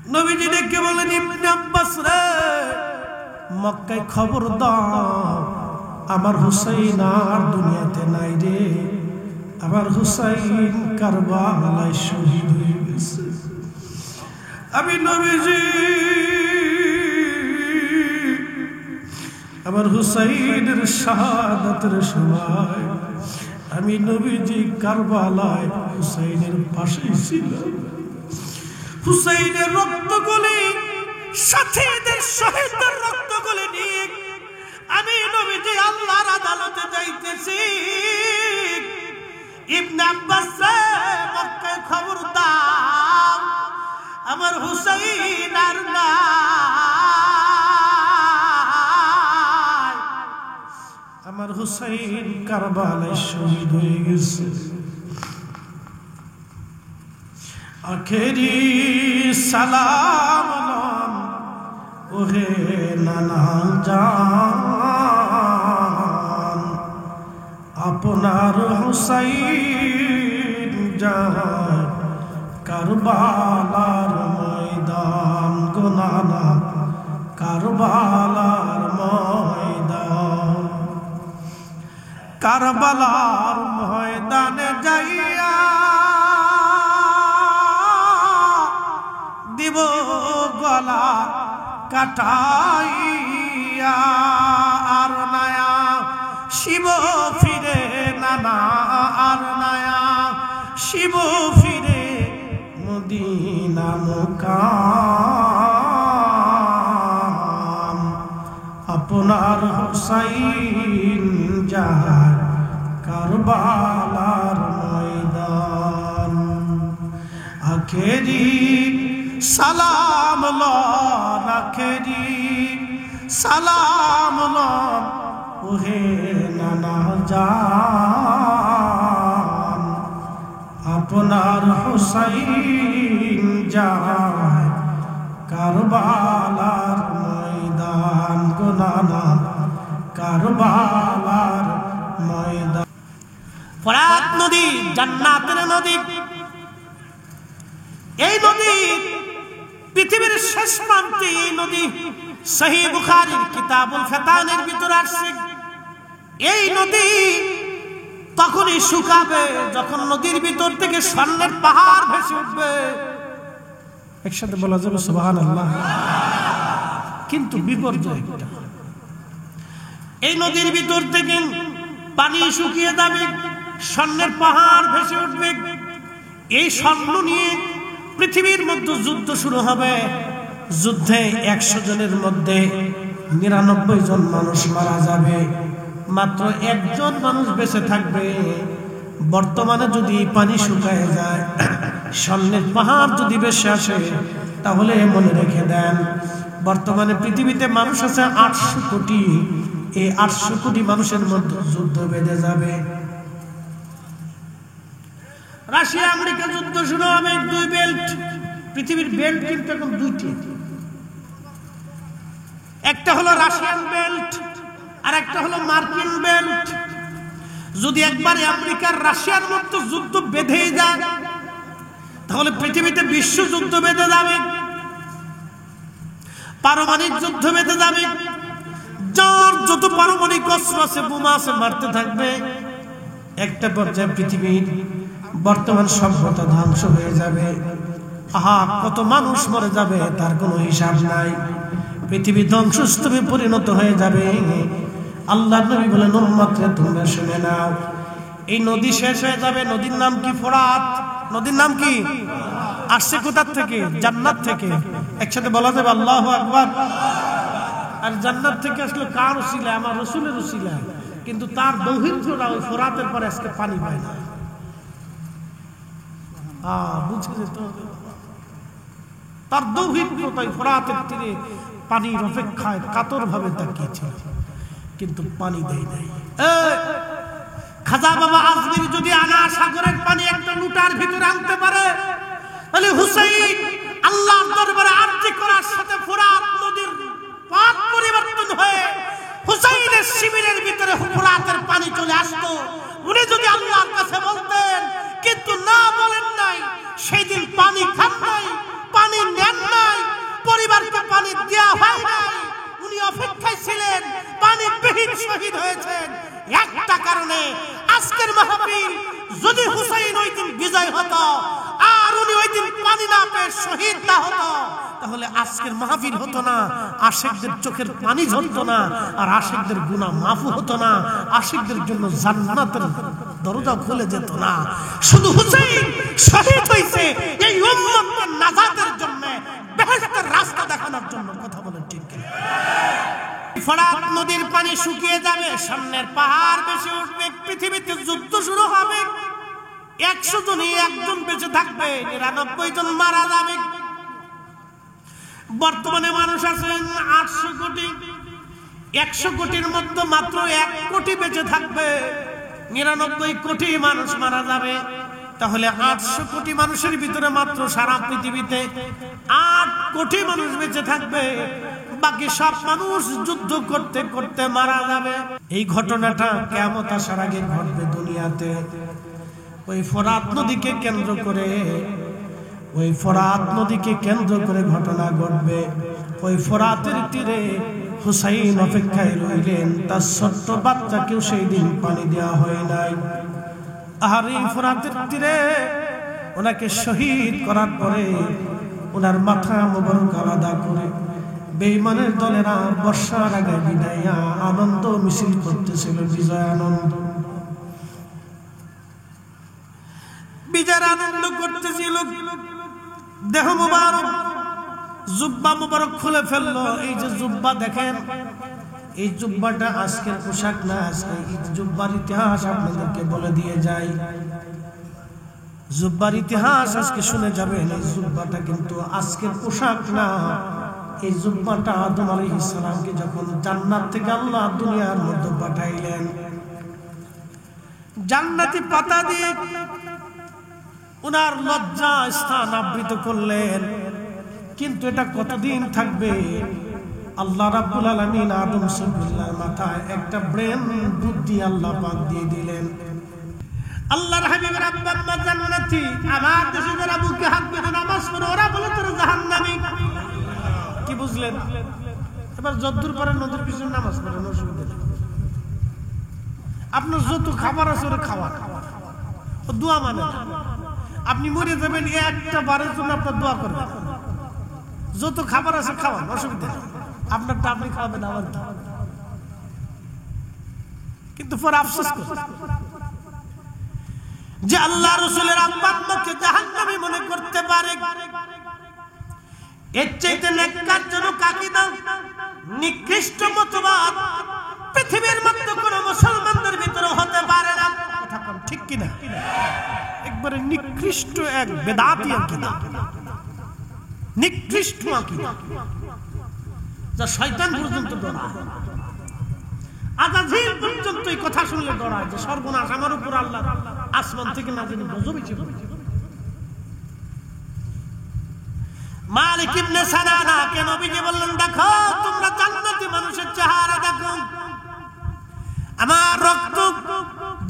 নবীজি ডেকে বলেন, ইবনে আব্বাস রে, মক্কায় খবর দাও, আমার হুসাইন আর দুনিয়াতে নাই রে, আমার হুসাইন কারবালায় শহীদ হয়ে গেছে। আমি নবীজি আমার হুসাইনের শাহাদাতের সময় আমি নবীজি কারবালায় হুসাইনের পাশে ছিলাম। হুসাইনের রক্তগুলি, সাথীদের শহীদদের রক্তগুলি নিয়ে আমি নবীজি আল্লাহর আদালতে যাইতেছি। ইবনে আব্বাস মক্কায় খবর দাও, আমার হুসাইন আর নাই, আমার হুসাইন কারবালায় শহীদ হয়ে গেছে। আখেরি সালাম ওহে নানা জান, আপনার হুসাইন যায় কারবালার ময়দান গো নানা, কারবালার ময়দান। কারবালার ময়দানে যাইয়া দিব গলা কাটাইয়া, আর নায়া শিব ফিরে নানা, আর নায়া শিব ফিরে মদিনা মুকাম। আপনার হুসাইন যায় কারবালার ময়দান। আখেরি সালাম লন, আখেরি সালাম লন ওহে নানা জান, আপনার হুসাইন যায় কারবালার ময়দান গো নানা, কারবালার ময়দান। ফরাত নদী জান্নাতের নদী। এই নদী পৃথিবীর শেষ প্রান্তে, এই নদী সহিহ বুখারীর কিতাবুল ফিতানের ভিতরে আসছে। এই নদী তখনই শুকাবে যখন নদীর ভিতর থেকে স্বর্ণের পাহাড় ভেসে উঠবে। একসাথে বলা যাবে সুবহানাল্লাহ। কিন্তু বিপর্যয় একটা, এই নদীর ভিতর থেকে পানি শুকিয়ে যাবে, স্বর্ণের পাহাড় ভেসে উঠবে। এই স্বর্ণ নিয়ে পৃথিবীর মধ্যে যুদ্ধ শুরু হবে। যুদ্ধে 100 জনের মধ্যে 99 জন মানুষ মারা যাবে, মাত্র 1 জন মানুষ বেঁচে থাকবে। বর্তমানে যদি পানি শুকায় যায়, স্বর্ণের পাহাড় যদি ভেসে আসে, তাহলে মনে রেখে দেন বর্তমানে পৃথিবীতে মানুষ আছে 800 কোটি। এই 800 কোটি মানুষের মধ্যে যুদ্ধ বেঁধে যাবে। রাশিয়া আমেরিকা যুদ্ধ শুরু হবে। 2 বেল্ট, পৃথিবীর বেল্ট কিন্তু এখন 2টি। একটা হলো রাশিয়ান বেল্ট আর একটা হলো মার্কিন বেল্ট। যদি একবারে আমেরিকার রাশিয়ার মধ্যে যুদ্ধ বেঁধে যায়, তাহলে পৃথিবীতে বিশ্বযুদ্ধ বেঁধে যাবে, পারমাণবিক যুদ্ধ বেঁধে যাবে। যার যত পারমাণবিক অস্ত্র আছে, বোমা আছে, মারতে থাকবে। একটা পর্যায়ে পৃথিবীর বর্তমান সভ্যতা ধ্বংস হয়ে যাবে। আহা, কত মানুষ মরে যাবে তার কোনো হিসাব নাই। পৃথিবী ধ্বংসস্তূপে পরিণত হয়ে যাবে। আল্লাহর নবী বলেন, উম্মত রে তোমরা শুনে নাও, এই নদী শেষ হয়ে যাবে। নদীর নাম কি? ফোরাত। নদীর নাম কি? আসছে কোথা থেকে? জান্নাত থেকে। একসাথে বলা যাবে আল্লাহু আকবার। আর জান্নাত থেকে আসলে কার উসিলা? আমার রাসূলের উসিলা। কিন্তু তার দৌহিত্রটা ওই ফোরাতের পরে আজকে পানি পায় না। বুঝে যেত, তার দৌহিত্র তাই ফোরাতের তীরে পানির অপেক্ষায় কাতর ভাবে তাকিয়েছিল, কিন্তু পানি দেয় নাই। খাজা বাবা আজমির যদি আনা সাগরের পানি একটা লুটার ভিতরে আনতে পারে, তাহলে হুসাইন আল্লাহর দরবারে আরজি করার সাথে ফোরাত নদীর পথ পরিবর্তন হয়ে হুসাইনের শিবিরের ভিতরে ফোরাতের পানি চলে আসতো। উনি যদি আল্লাহর কাছে বলতেন, কিন্তু না বলেন নাই। সেই দিন পানি খান নাই, পানি নেন নাই, যদি হুসাইন ওই দিন বিজয় হতো আর উনি ওই দিন পানি না পেয়ে শহীদ না হতো, তাহলে আজকের মাহফিল হতো না, আশিকদের চোখের পানি ঝরতো না, আর আশিকদের গুনাহ মাফ হতো না, আশিকদের জন্য জান্নাতের দরজা খুলে যেত না। শুধু হুসাইন শহীদ হইছে এই উম্মতকে নাজাতের জন্য, বেহেশতের রাস্তা দেখানোর জন্য। কথা বলেন ঠিক কিনা? ফরাত নদীর পানি শুকিয়ে যাবে, সামনের পাহাড় বেশি উঠবে, পৃথিবীতে যুদ্ধ শুরু হবে। 100 জনই একজন বেঁচে থাকবে, 99 জন মারা যাবে। বর্তমানে মানুষ আছেন 800 কোটি, 100 কোটির মধ্যে মাত্র 1 কোটি বেঁচে থাকবে, 99 কোটি মানুষ মারা যাবে। তাহলে 800 কোটি মানুষের ভিতরে মাত্র সারা পৃথিবীতে 8 কোটি মানুষ বেঁচে থাকবে, বাকি সব মানুষ যুদ্ধ করতে করতে মারা যাবে। এই ঘটনাটা কিয়ামত আসার আগে ঘটবে দুনিয়াতে। ওই ফরাত নদীকে কেন্দ্র করে, ওই ফরাত নদীকে কেন্দ্র করে ঘটনা ঘটবে। ওই ফরাতের তীরে হুসাইন অপেক্ষায় রইলেন, তার ছোট্ট বাচ্চাকেও সেই দিন পানি দেওয়া হয় নাই। আর এই ফরাতের তীরে ওনাকে শহীদ করার পরে ওনার মাথা মোবারক আলাদা করে বেঈমানের দলেরা বর্ষার আগে বিদায়া আনন্দ মিছিল করতেছিল, বিজয় আনন্দ, বিজয়ের আনন্দ করতেছিল। দেহ মোবারক, জুব্বা মোবারক খুলে ফেললো। এই যে জুব্বা দেখেন, এই জুব্বাটা আজকের পোশাক না, আজকে এই জুব্বার ইতিহাস আপনাদেরকে বলে দিয়ে যাই। জুব্বার ইতিহাস আজকে শুনে যাবেন। এই জুব্বাটা কিন্তু আজকের পোশাক না। এই জুব্বাটা আদম আলাইহিস সালামকে যখন জান্নাত থেকে আল্লাহ দুনিয়ার মধ্যে পাঠাইলেন, জান্নাতি পাতা দিয়ে উনার লজ্জা স্থান আবৃত করলেন। কিন্তু এটা কতদিন থাকবে? আল্লাহ রাব্বুল আলামিন আদম সুবহানাহু মাথায় একটা ব্রেন বুদ্ধি আল্লাহ পাক দিয়ে দিলেন। আল্লাহর হাবিবের আব্বা আম্মা জান্নাতি, আমার দেশে যারা বুকে হাত বেঁধে নামাজ পড়ে ওরা বলে তোরা জাহান্নামী। কি বুঝলেন? এবার যদ্দূর পরে নদীর পিছনে নামাজ পড়েন, অসুবিধা নেই। আপনার যত খাবার আছে ওরা খাওয়া, ও দোয়া মানে না। আপনি মরে যাবেন, একটা বারের জন্য আপনার দোয়া করবেন। যত খাবার আছে খাওয়ান, অসুবিধা নেই। আপনারটা আপনি খাওয়াবেন, আমার কিন্তু পরে আফসোস করবেন যে আল্লাহ রাসূলের আব্বা আম্মাকে জাহান্নামী মনে করতে পারে। এর চাইতে নেককার জন্য কাকে দাও? নিকৃষ্ট মতবাদ পৃথিবীর মধ্যে কোনো মুসলমানদের ভিতরে হতে পারে না। কথা কোন ঠিক কিনা? একবারে নিকৃষ্ট এক বেদাতি আকীদা, নিকৃষ্ট আকীদা, যা শয়তান পর্যন্ত ডরায়, আজাজিল পর্যন্ত এই কথা শুনলে ডরায় যে সর্বনাশ আমার উপর আল্লাহ আসমান থেকে নাজিল গজব এসে পড়েছে। মালিক ইবনে সানানা কে নবীজি বললেন, দেখো তোমরা জান্নাতি মানুষের চেহারা দেখো, আমার রক্ত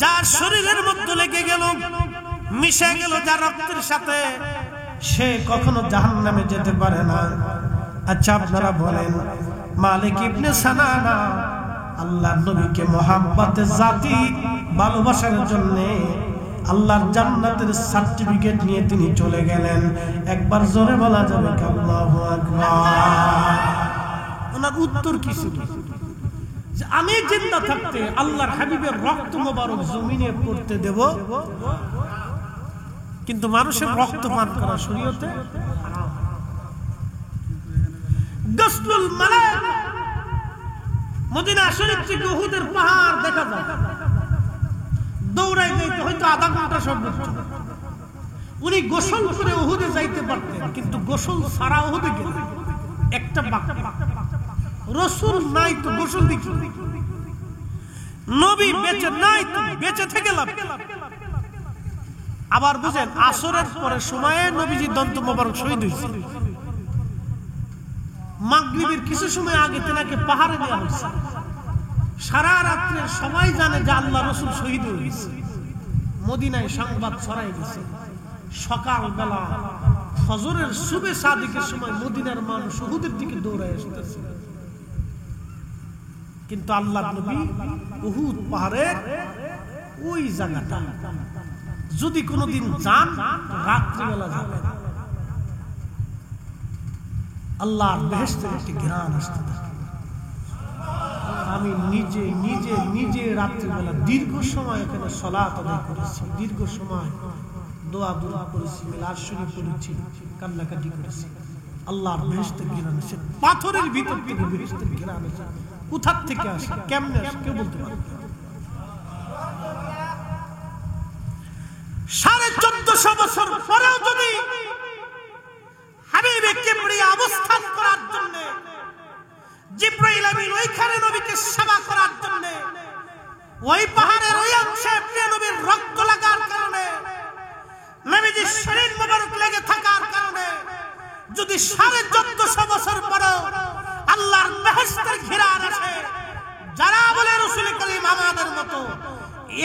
যার শরীরের মধ্যে লেগে গেল, মিশে গেল যার রক্তের সাথে, সে কখনো জাহান্নামে যেতে পারে না। আচ্ছা আপনারা বলেন, মালিক ইবনে সানানা আল্লাহর নবীকে মহাব্বতে জাতি ভালোবাসার জন্য আল্লাহর জান্নাতের সার্টিফিকেট নিয়ে তিনি চলে গেলেন। একবার জোরে বলা যাবে কি আল্লাহু আকবার? ওনার উত্তর কি ছিল? যে আমি জিন্দা থাকতে আল্লাহর হাবিবের রক্ত মোবারক জমিনে পড়তে দেব, কিন্তু মানুষের রক্ত পান করা শরীয়তে হারাম। গসলুল মালায়েকা, মদিনা শরীফ থেকে উহুদের পাহাড় দেখা যায়, দৌড়াই যাইতে হয়তো আধা ঘন্টা সর্বোচ্চ। উনি গোসল করে উহুদে যাইতে পারতেন, কিন্তু গোসল ছাড়া উহুদে গেলেন। একটা বাক্য, রাসূল নাই তো গোসল দেখি, নবী বেঁচে নাই তো বেঁচে থেকে লাভ। আবার বুঝেন, আসরের পরে সময়ে নবীজি দন্ত মোবারক শহীদ হয়েছে, মাগরিবের কিছু সময় আগে তেনাকে পাহাড়ে দেওয়া হয়েছে। সারা রাত্রে সবাই জানে যে আল্লাহ রাসূল শহীদ হয়ে গেছে, মদিনায় সংবাদ ছড়াই গেছে। সকালবেলা ফজরের সুবে সাদিকের সময় মদিনার মানুষ উহুদের দিকে দৌড়ায় আসতেছে, কিন্তু আল্লাহর নবী উহুদ পাহাড়ের ওই জায়গাটা যদি কোনোদিন যান রাত্রিবেলা যাবেন, আল্লাহর বেহেশতের একটি ঘ্রাণ আসতে থাকে। আমি নিজে নিজে নিজে রাত্রিবেলা দীর্ঘ সময় এখানে সালাত আদায় করেছি, দীর্ঘ সময় দোয়া দোয়া করেছি, মিলাদ শরীফ পড়েছি, কান্নাকাটি করেছি। আল্লাহর বেহেশতের ঘ্রাণ আসে, পাথরের ভিতর থেকে বেহেশতের ঘ্রাণ আসে। কোথা থেকে আসে, কেমনে আসে, কেউ বলতে পারে না। 1450 বছর পরেও যদি হাবিবে কিবরিয়া অবস্থান করার জন্য জিবরাইল আমিন ওইখানে নবীকে সেবা করার জন্য ওই পাহাড়ের ওই অংশে প্রিয় নবীর রক্ত লাগার কারণে, নবীজির শরীর মোবারক লেগে থাকার কারণে যদি 1450 বছর পরেও আল্লাহর বেহেশতের ঘিরান আসে, যারা বলে রাসূল করিম আমাদের মতো,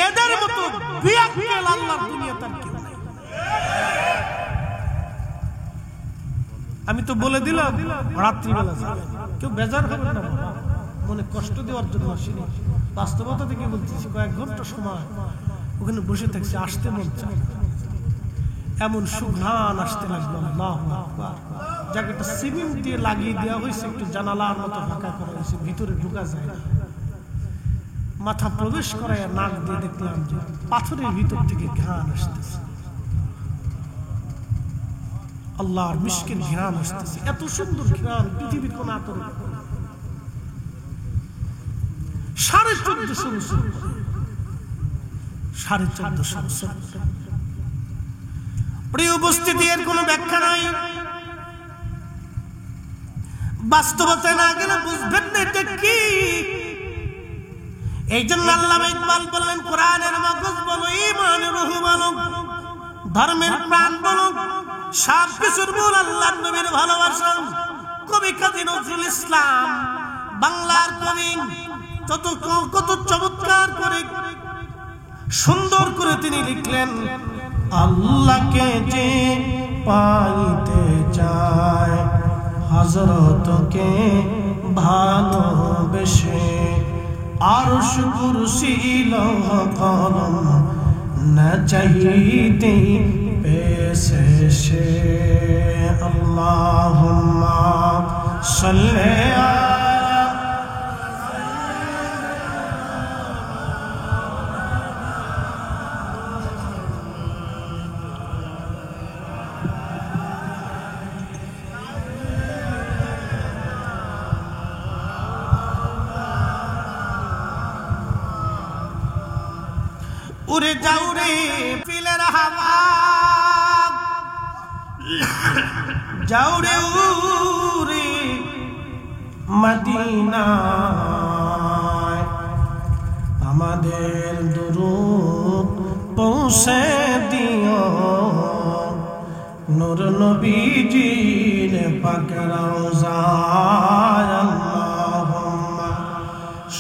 এদের মতো বিয়াক্কেল আল্লাহর দুনিয়াতে আর কেউ নাই। আমি তো বলে দিলাম রাত্রিবেলা যাবেন, কেউ বেজার হবে না, মনে কষ্ট দেওয়ার জন্য আসেনি, বাস্তবতা থেকে বলতেছি। কয়েক ঘন্টা সময় ওখানে বসে থাকছে, আসতে মন চায়, এমন সুঘ্রাণ আসতে লাগলো। আল্লাহু আকবার। জায়গাটা সিমেন্ট দিয়ে লাগিয়ে দেওয়া হয়েছে, একটু জানালার মতো ফাঁকা করা হয়েছে, ভিতরে ঢোকা যায় না। মাথা প্রবেশ করায় নাক দিয়ে দেখলাম যে পাথরের ভিতর থেকে ঘ্রাণ আসতেছে, আল্লাহর মিশকের ঘ্রাণ আসতেছে। এত সুন্দর ঘ্রাণ পৃথিবীর কোন আতর। 1450 বছর, 1450 বছর। প্রিয় উপস্থিতি, এর কোনো ব্যাখ্যা নাই, বাস্তবতা না গেলে বুঝবেন না এটা কি। এই জন্য আল্লামা ইকবাল বললেন, কোরআনের মগজ বলো, ঈমানের রূহ বলো, ধর্মের প্রাণ বলো, সব কিছুর মূল আল্লাহর নবীর ভালোবাসা। কবি কাজী নজরুল ইসলাম, বাংলার কবি, কত চমৎকার করে সুন্দর করে তিনি লিখলেন, আল্লাহকে যে পাইতে চায় হযরতকে ভালোবেসে, আরশ কুরসি লৌহ কলম না চাইতে পেয়েছে সে। আল্লাহুম্মা সাল্লি আলা উড়ে যাও রে ফিলের হাওয়া, যাও রে উড়ে মদিনায়, আমাদের দুরূদ পৌঁছে দিও নূর নবীজির পাক রওজায়। আল্লাহুম্মা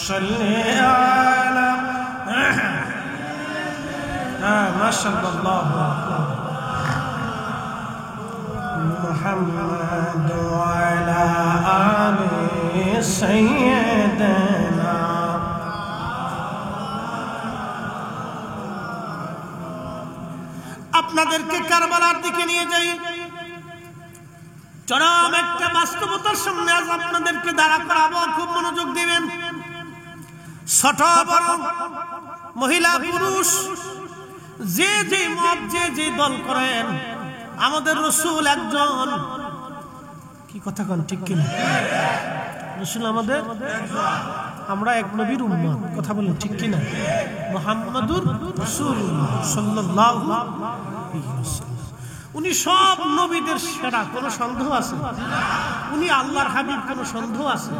সাল্লি আলা মাশাআল্লাহ মুহাম্মদ ওয়া আলা আলি সাইয়্যিদিনা। আপনাদেরকে কারবালার দিকে নিয়ে যাই। চরম একটা বাস্তবতার সামনে আজ আপনাদেরকে দাঁড়া করাবো, খুব মনোযোগ দিবেন। ছোট বড়, মহিলা পুরুষ, যে যে মত, যে যে দল করেন, আমাদের রাসূল একজন। কি কথা কোন ঠিক কিনা? রাসূল আমাদের, আমরা এক নবীর উম্মত, কথা বলেন ঠিক কিনা? মুহাম্মাদুর রাসূলুল্লাহ সাল্লাল্লাহু আলাইহি ওয়াসাল্লাম, উনি সব নবীদের সেরা, কোনো সন্দেহ আছে? উনি আল্লাহর হাবিব, কোনো সন্দেহ আছে?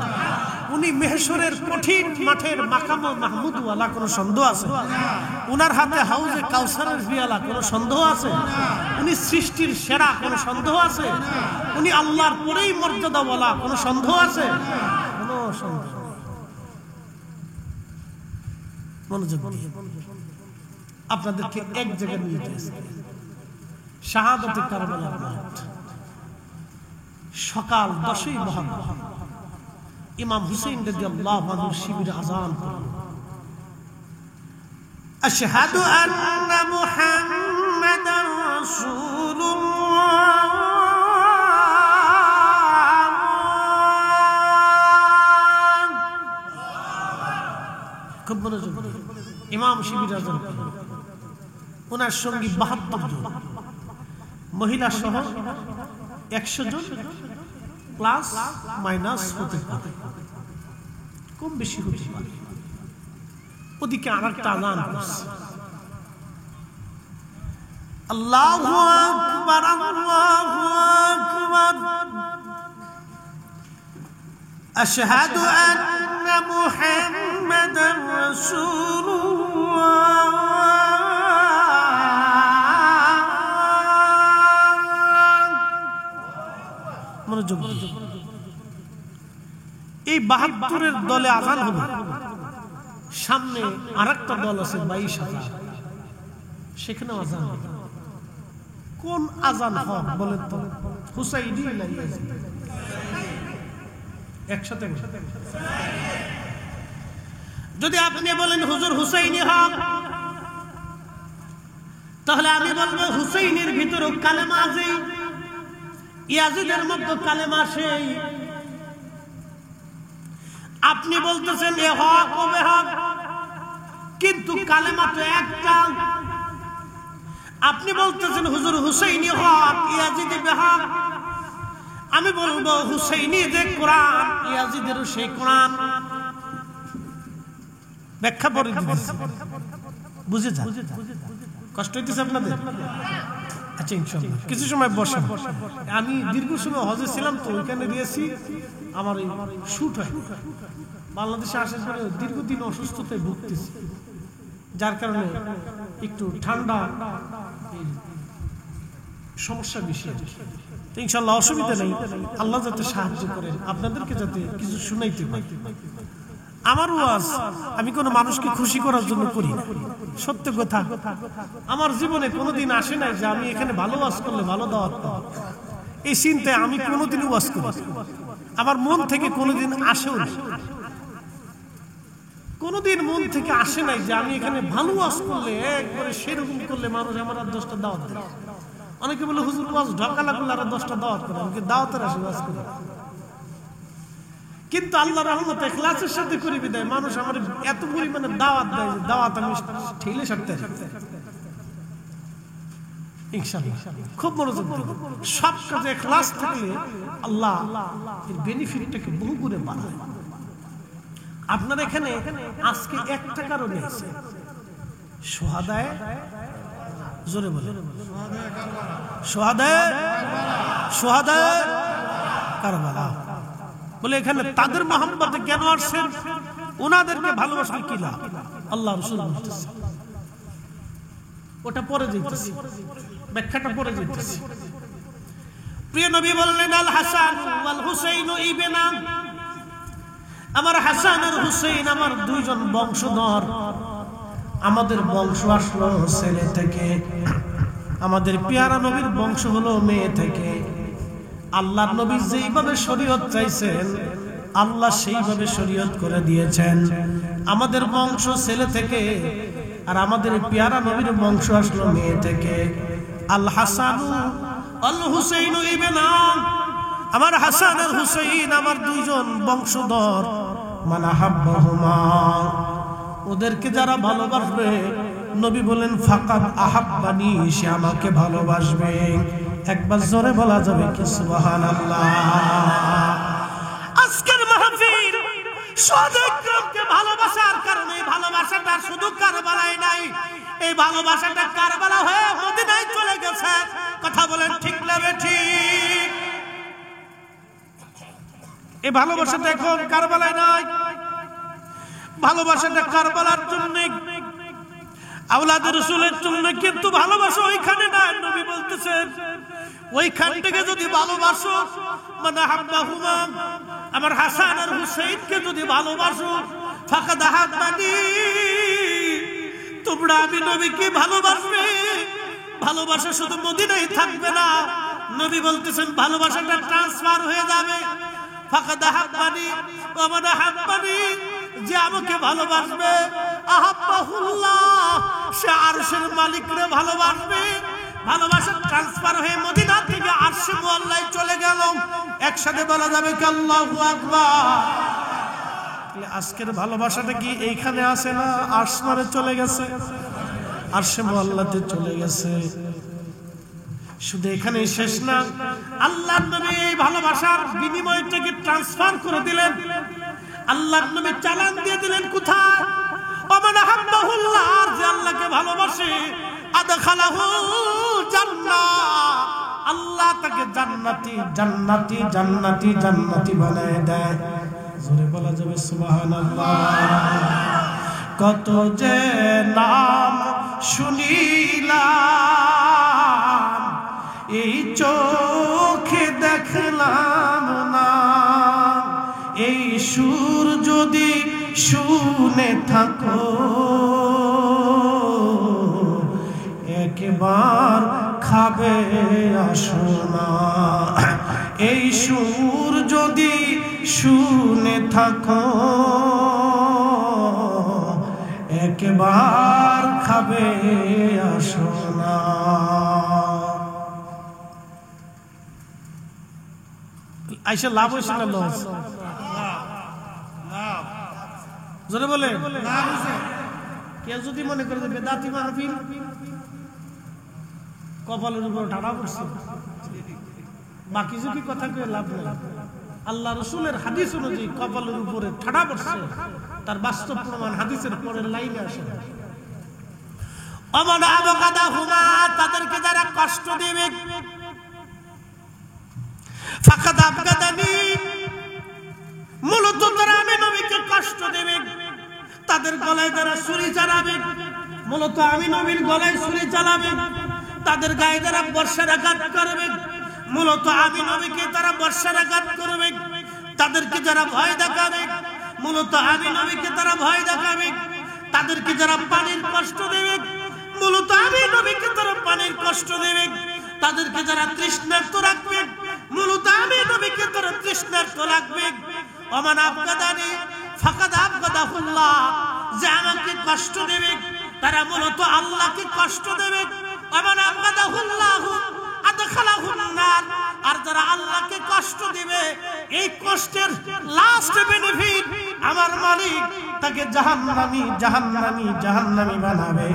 উনি মেহশরের কঠিন মাঠের মাকাম মাহমুদ ওয়ালা, কোনো সন্দেহ আছে? উনার হাতে হাউজে কাউসারের পিয়ালা, কোনো সন্দেহ আছে? উনি সৃষ্টির সেরা, কোনো সন্দেহ আছে? উনি আল্লাহর পরেই মর্যাদা ওয়ালা, কোনো সন্দেহ আছে? কোনো সন্দেহ। মনোযোগ দিয়ে আপনাদেরকে এক জায়গায় নিয়ে যেতে, শাহাদাতে কারবালার মাঠ, সকাল 10ই মুহররম, ইমাম হুসাইন রাদিয়াল্লাহু আনহু শিবিরে আযান করলেন, আশহাদু আন্না মুহাম্মাদ রাসূলুল্লাহ। খুব মনোযোগ। ইমাম শিবির আজম ওনার সঙ্গী ৭২ জন, মহিলা সহ ১০০ জন, প্লাস মাইনাস হতে পারে, কম বেশি হতে পারে। ওদিকে আরেকটা আযান করছে, আল্লাহু আকবার, আল্লাহু আকবার, আশহাদু আন্না মুহাম্মাদার রাসূলুল্লাহ। মনোযোগ। এই ৭২-এর দলে আযান হবে, সামনে আরেকটা দল আছে ২২,০০০, সেখানে আযান হবে। কোন আযান হবে বলেন তো? হুসাইনি না ইয়াজিদি? একসাথে। যদি আপনি বলেন হুজুর হুসাইনি হক, তাহলে আমি বলবো হুসাইনের ভিতরে কালেমা আছে, ইয়াজিদের মধ্যে কালেমা সেই। আপনি বলতেছেন এ হক ও বেহক, কিন্তু কালেমা তো একটা। আপনি বলতেছেন হুজুর হুসাইনি হক, ইয়াজিদি বেহক। আমি বলবো হুসাইনি যে কোরআন, ইয়াজিদেরও সেই কোরআন। ব্যাখ্যা করে দিতেছি, বুঝে যান। কষ্ট হইতেছে আপনাদের? আচ্ছা ইনশাআল্লাহ কিছু সময় বসেন। আমি দীর্ঘ সময় হজে ছিলাম, তো ওইখানে দিয়েছি, আমার এই শুট হয়। বাংলাদেশে আসার পরে দীর্ঘদিন অসুস্থতায় ভুগতেছি, যার কারণে একটু ঠান্ডা সমস্যা বেশি। ইনশাআল্লাহ অসুবিধা নেই, আল্লাহ যাতে সাহায্য করেন, আপনাদেরকে যাতে কিছু শুনাইতে পারি। আমার ওয়াজ আমি কোনো মানুষকে খুশি করার জন্য করি না, সত্য কথা। আমার জীবনে কোনোদিন আসে নাই যে আমি এখানে ভালো ওয়াজ করলে ভালো দাওয়াত পাবো, এই চিন্তায় আমি কোনোদিন ওয়াজ করি। আমার মন থেকে কোনোদিন আসেও না, কোনোদিন মন থেকে আসে নাই যে আমি এখানে ভালো ওয়াজ করলে, একবারে সেরকম করলে মানুষ আমার আর 10টা দাওয়াত দেয়। অনেকে বলে হুজুর ওয়াজ ঢাকা লাগলে আর 10টা দাওয়াত করে, আমাকে দাওয়াতের আসে ওয়াজ করে। কিন্তু আল্লাহর রহমতে ইখলাসের সাথে করি বিদায় মানুষ আমার এত পরিমাণে দাওয়াত দেয় যে দাওয়াত আমি ঠেলে সারতে ইনশাআল্লাহ। খুব মনোযোগ দিন, সব কাজে ইখলাস থাকলে আল্লাহ এর বেনিফিটটাকে বহু গুণে বাড়ায়। আপনার এখানে আজকে 1 টাকারও নেই, শুহাদায়ে, জোরে বলে, শুহাদায়ে কারবালা বলে। এখানে তাদের মহব্বতে কেন আসছেন? ওনাদেরকে ভালোবাসলে কি লাভ? আল্লাহ রাসূল বলতেছে, ওটা পরে যাইতেছি, ব্যাখ্যাটা পরে যাইতেছি। প্রিয় নবী বললেন আল হাসান ওয়াল হুসাইন ইবনা, আমার হাসান আর হুসাইন আমার দুইজন বংশধর। আমাদের বংশ আসলো ছেলে থেকে, আমাদের পেয়ারা নবীর বংশ হলো মেয়ে থেকে। আল্লাহর নবী যেইভাবে শরীয়ত চাইছেন আল্লাহ সেইভাবে শরীয়ত করে দিয়েছেন। আমাদের বংশ ছেলে থেকে, আর আমাদের পেয়ারা নবীর বংশ আসলো মেয়ে থেকে। আল হাসান আল হুসাইন ইবনা, আমার হাসান আর হুসাইন আমার দুইজন বংশধর। মান আহাব্বাহুমা, ওদেরকে যারা ভালোবাসবে, নবী বলেন ফাকাদ আহাব্বানি, সে আমাকে ভালোবাসবে। একবার জোরে বলা যাবে কি সুবহানাল্লাহ? আজকের মাহফিল সাহাবায়ে ভালোবাসার কারণে, ভালোবাসাটা শুধু কারবালায় নাই, এই ভালোবাসাটা কারবালা হয়ে মদিনায় চলে গেছে। কথা বলেন ঠিক না ঠিক? এই ভালোবাসাটা এখন কারবালায় নাই, ভালোবাসাটা কারবালার জন্য, আওলাদে রাসূলের জন্য। কিন্তু ভালোবাসা ওইখানে না, নবী বলতেছেন ওইখান থেকে যদি ভালোবাসো, মানে আহাব্বাহুমা, আমার হাসান আর হুসাইনকে যদি ভালোবাসো, ফাকাদ আহাব্বানি, তোমরা আমি নবীকে ভালোবাসবে। ভালোবাসা শুধু মদিনায় থাকবে না, নবী বলতেছেন ভালোবাসাটা ট্রান্সফার হয়ে যাবে। ফাকাদ আহাব্বানি ওয়া মান আহাব্বানি, যে আমাকে ভালোবাসবে, আহাব্বাহুল্লাহ, সে আরশের মালিকরে ভালোবাসবে। ভালোবাসা ট্রান্সফার হয়ে মদিনা থেকে আরশে মুআল্লায় চলে গেল। একসাথে বলা যাবে কি আল্লাহু আকবার। আজকের ভালোবাসাটা কি এইখানে আছে না আসমানে চলে গেছে, আরশে মুআল্লাতে চলে গেছে। শুধু এখানে শেষ না, আল্লাহর নবী এই ভালোবাসার বিনিময়টাকে ট্রান্সফার করে দিলেন। আল্লাহর নবী চালান দিয়ে দিলেন কোথায়? ওমান আহাব্বাহুল্লাহ, যে আল্লাহকে ভালোবাসে, আদখালাহু জান্নাহ, আল্লাহ তাকে জান্নাতি জান্নাতি জান্নাতি জান্নাতি বানায় দেয়। জোরে বলা যাবে সুবহানাল্লাহ। কত যে নাম শুনিলাম, এই চোখে দেখলাম না। এই সুর যদি শুনে থাকো, একবার খাবে আসো না। এই সুর যদি শুনে থাকো, একবার খাবে আসো না। আইসা লাভ হয়েছে না লস? জোরে বলে। কেউ যদি মনে করে যে বেদাতি মাহফিল, কপালের উপর ঠাড়া পড়ছে, বাকি যদি কথা কেউ লাভ নেই। আল্লাহ রসুলের হাদিস অনুযায়ী কপালের উপরে ঠাড়া পড়ছে, তার বাস্তব প্রমাণ হাদিসের পরের লাইনে আসে। তাদেরকে যারা কষ্ট দেবে, মূলত তারা আমি নবীকে কষ্ট দেবে। তাদের গলায় যারা ছুরি চালাবে, মূলত আমি নবীর গলায় ছুরি চালাবে। তাদের গায়ে যারা বর্ষার আঘাত করবে, মূলত আমি নবীকে তারা বর্ষার আঘাত করবে। তাদেরকে যারা ভয় দেখাবে, মূলত আমি নবীকে তারা ভয় দেখাবে। তাদেরকে যারা পানির কষ্ট দেবে, মূলত আমি নবীকে তারা পানির কষ্ট দেবে। তাদেরকে যারা তৃষ্ণার্ত রাখবে, মূলত আমি নবীকে তারা তৃষ্ণার্ত রাখবে। ওমান আবগাদানি ফাকাদ আবগাদাহুল্লাহ, যে আমাকে কষ্ট দেবে তারা মূলত আল্লাহকে কষ্ট দেবে। ওমান আবগাদাহুল্লাহ আদখালাহুন নার, আর যারা আল্লাহকে কষ্ট দিবে, এই কষ্টের লাস্ট বেনিফিট আমার মালিক তাকে জাহান্নামী জাহান্নামী জাহান্নামী বানাবে।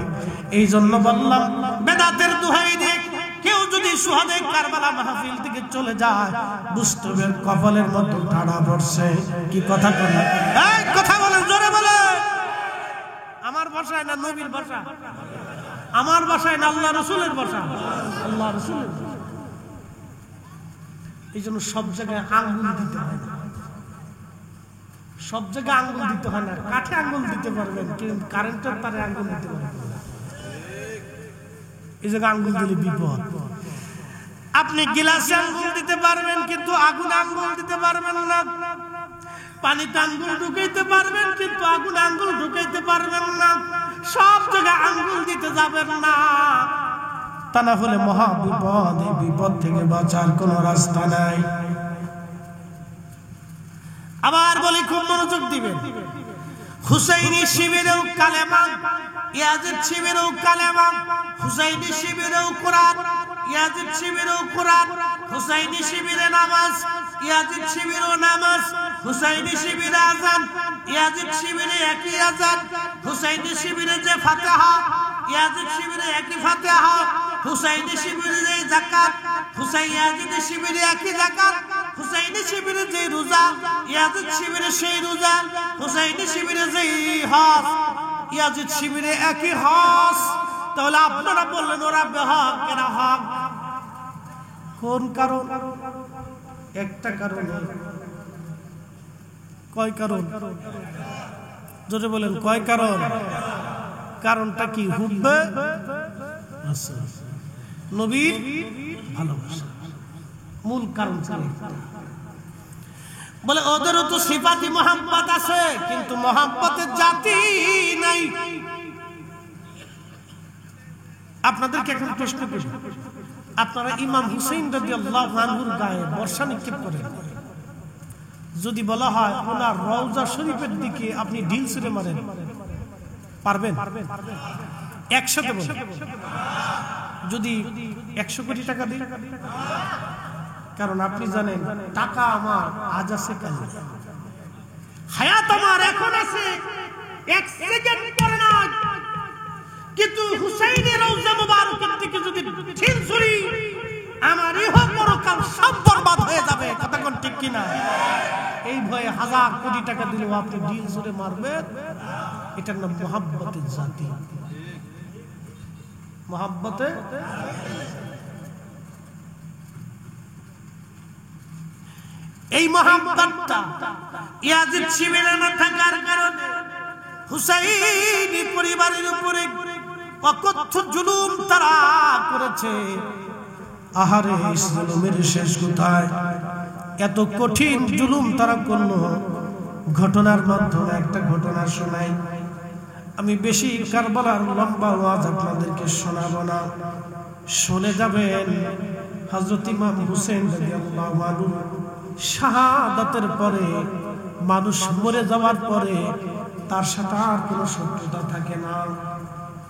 এই জন্য বললাম, বেদাতের দোহাই দিয়ে কেউ যদি সুহাদে কারবালা মাহফিল থেকে চলে যায়, বুঝতে হবে কপালের মতো ঠাড়া পড়ছে। কি কথা বলে? এই কথা বলে, জোরে বলে। আমার ভাষায় না নবীর ভাষা, আমার ভাষায় না আল্লাহ রসুলের ভাষা, আল্লাহ রসুলের। এই জন্য সব জায়গায় আঙ্গুল দিতে হয় না, সব জায়গায় আঙ্গুল দিতে হয় না। কাঠে আঙ্গুল দিতে পারবেন, কিন্তু কারেন্টের তারে আঙ্গুল দিতে পারবেন। এই জায়গায় আঙ্গুল দিলে বিপদ। আপনি গিলাসে আঙ্গুল দিতে পারবেন, কিন্তু আগুন আঙ্গুল দিতে পারবেন না। পানিতে আঙ্গুল ঢুকাইতে পারবেন, কিন্তু আগুন আঙ্গুল ঢুকাইতে পারবেন না। সব জায়গায় আঙ্গুল দিতে যাবেন না, তা না হলে মহা বিপদ। এই বিপদ থেকে বাঁচার কোনো রাস্তা নাই। আবার বলি, খুব মনোযোগ দিবেন। হুসাইনি শিবিরেও কালেমা, ইয়াজিদ শিবিরেও কালেমা। হুসাইনি শিবিরেও কোরআন, ইয়াজিদ শিবিরেও কোরআন। হুসাইনি শিবিরে নামাজ, ইয়াজিদ শিবিরেও নামাজ। হুসাইনি শিবিরে আযান, ইয়াজিদ শিবিরে একই আযান। হুসাইনি শিবিরে যে ফাতিহা, ইয়াজিদ শিবিরে একই ফাতিহা। হুসাইনি শিবিরে যে যাকাত, ইয়াজিদ শিবিরে একই যাকাত। হুসাইনি শিবিরে যে রোজা, ইয়াজিদ শিবিরে সেই রোজা। হুসাইনি শিবিরে যে হজ, ইয়াজিদ শিবিরে একই হজ। তাহলে আপনারা বললেন ওরা বেহক কেন? হক কোন কারণ? একটা কারণ। কয় কারণ? জোরে বলেন, কয় কারণ? কারণটা কি? হুব্বে রাসূল, নবীর ভালোবাসা মূল কারণ। বলে ওদেরও তো সিফাতি মোহাম্মত আছে, কিন্তু মোহাম্মতের জাতি নাই। আপনাদেরকে এখন প্রশ্ন করি, আপনারা ইমাম হুসাইন রাদিয়াল্লাহু আনহুর গায়ে বর্ষা নিক্ষেপ করেন, যদি বলা হয় ওনার রওজা শরীফের দিকে আপনি ঢিল ছুঁড়ে মারেন, পারবেন? একসাথে বলেন। যদি 100 কোটি টাকা দিই, কারণ আপনি জানেন টাকা আমার আজ আছে কাল নেই, হায়াত আমার এখন আছে, 1 সেকেন্ড পরে না। কিন্তু হুসাইনের রওজা মুবারকের থেকে যদি ঢিল ছুরি, আমার ইহ পরকাল সব বরবাদ হয়ে যাবে। কথা কোন ঠিক কিনা? এই ভয়ে 1000 কোটি টাকা দিলেও আপনি ঢিল ছুঁড়ে মারবেন। এটার নাম মুহাব্বতের জাতি, মুহাব্বতে। এই মুহাব্বতটা ইয়াজিদ শিবিরে না থাকার কারণে হুসাইনি পরিবারের উপরে অকথ্য জুলুম তারা করেছে। আহারে, জুলুমের শেষ কোথায়? এত কঠিন জুলুম তারা করলো। ঘটনার মাধ্যমে একটা ঘটনা শোনাই। আমি বেশি কারবালার লম্বা ওয়াজ আপনাদেরকে শোনাবো না, শুনে যাবেন। হযরত ইমাম হুসেন রাদিয়াল্লাহু আনহু শাহাদাতের পরে, মানুষ মরে যাওয়ার পরে তার সাথে আর কোনো শত্রুতা থাকে না।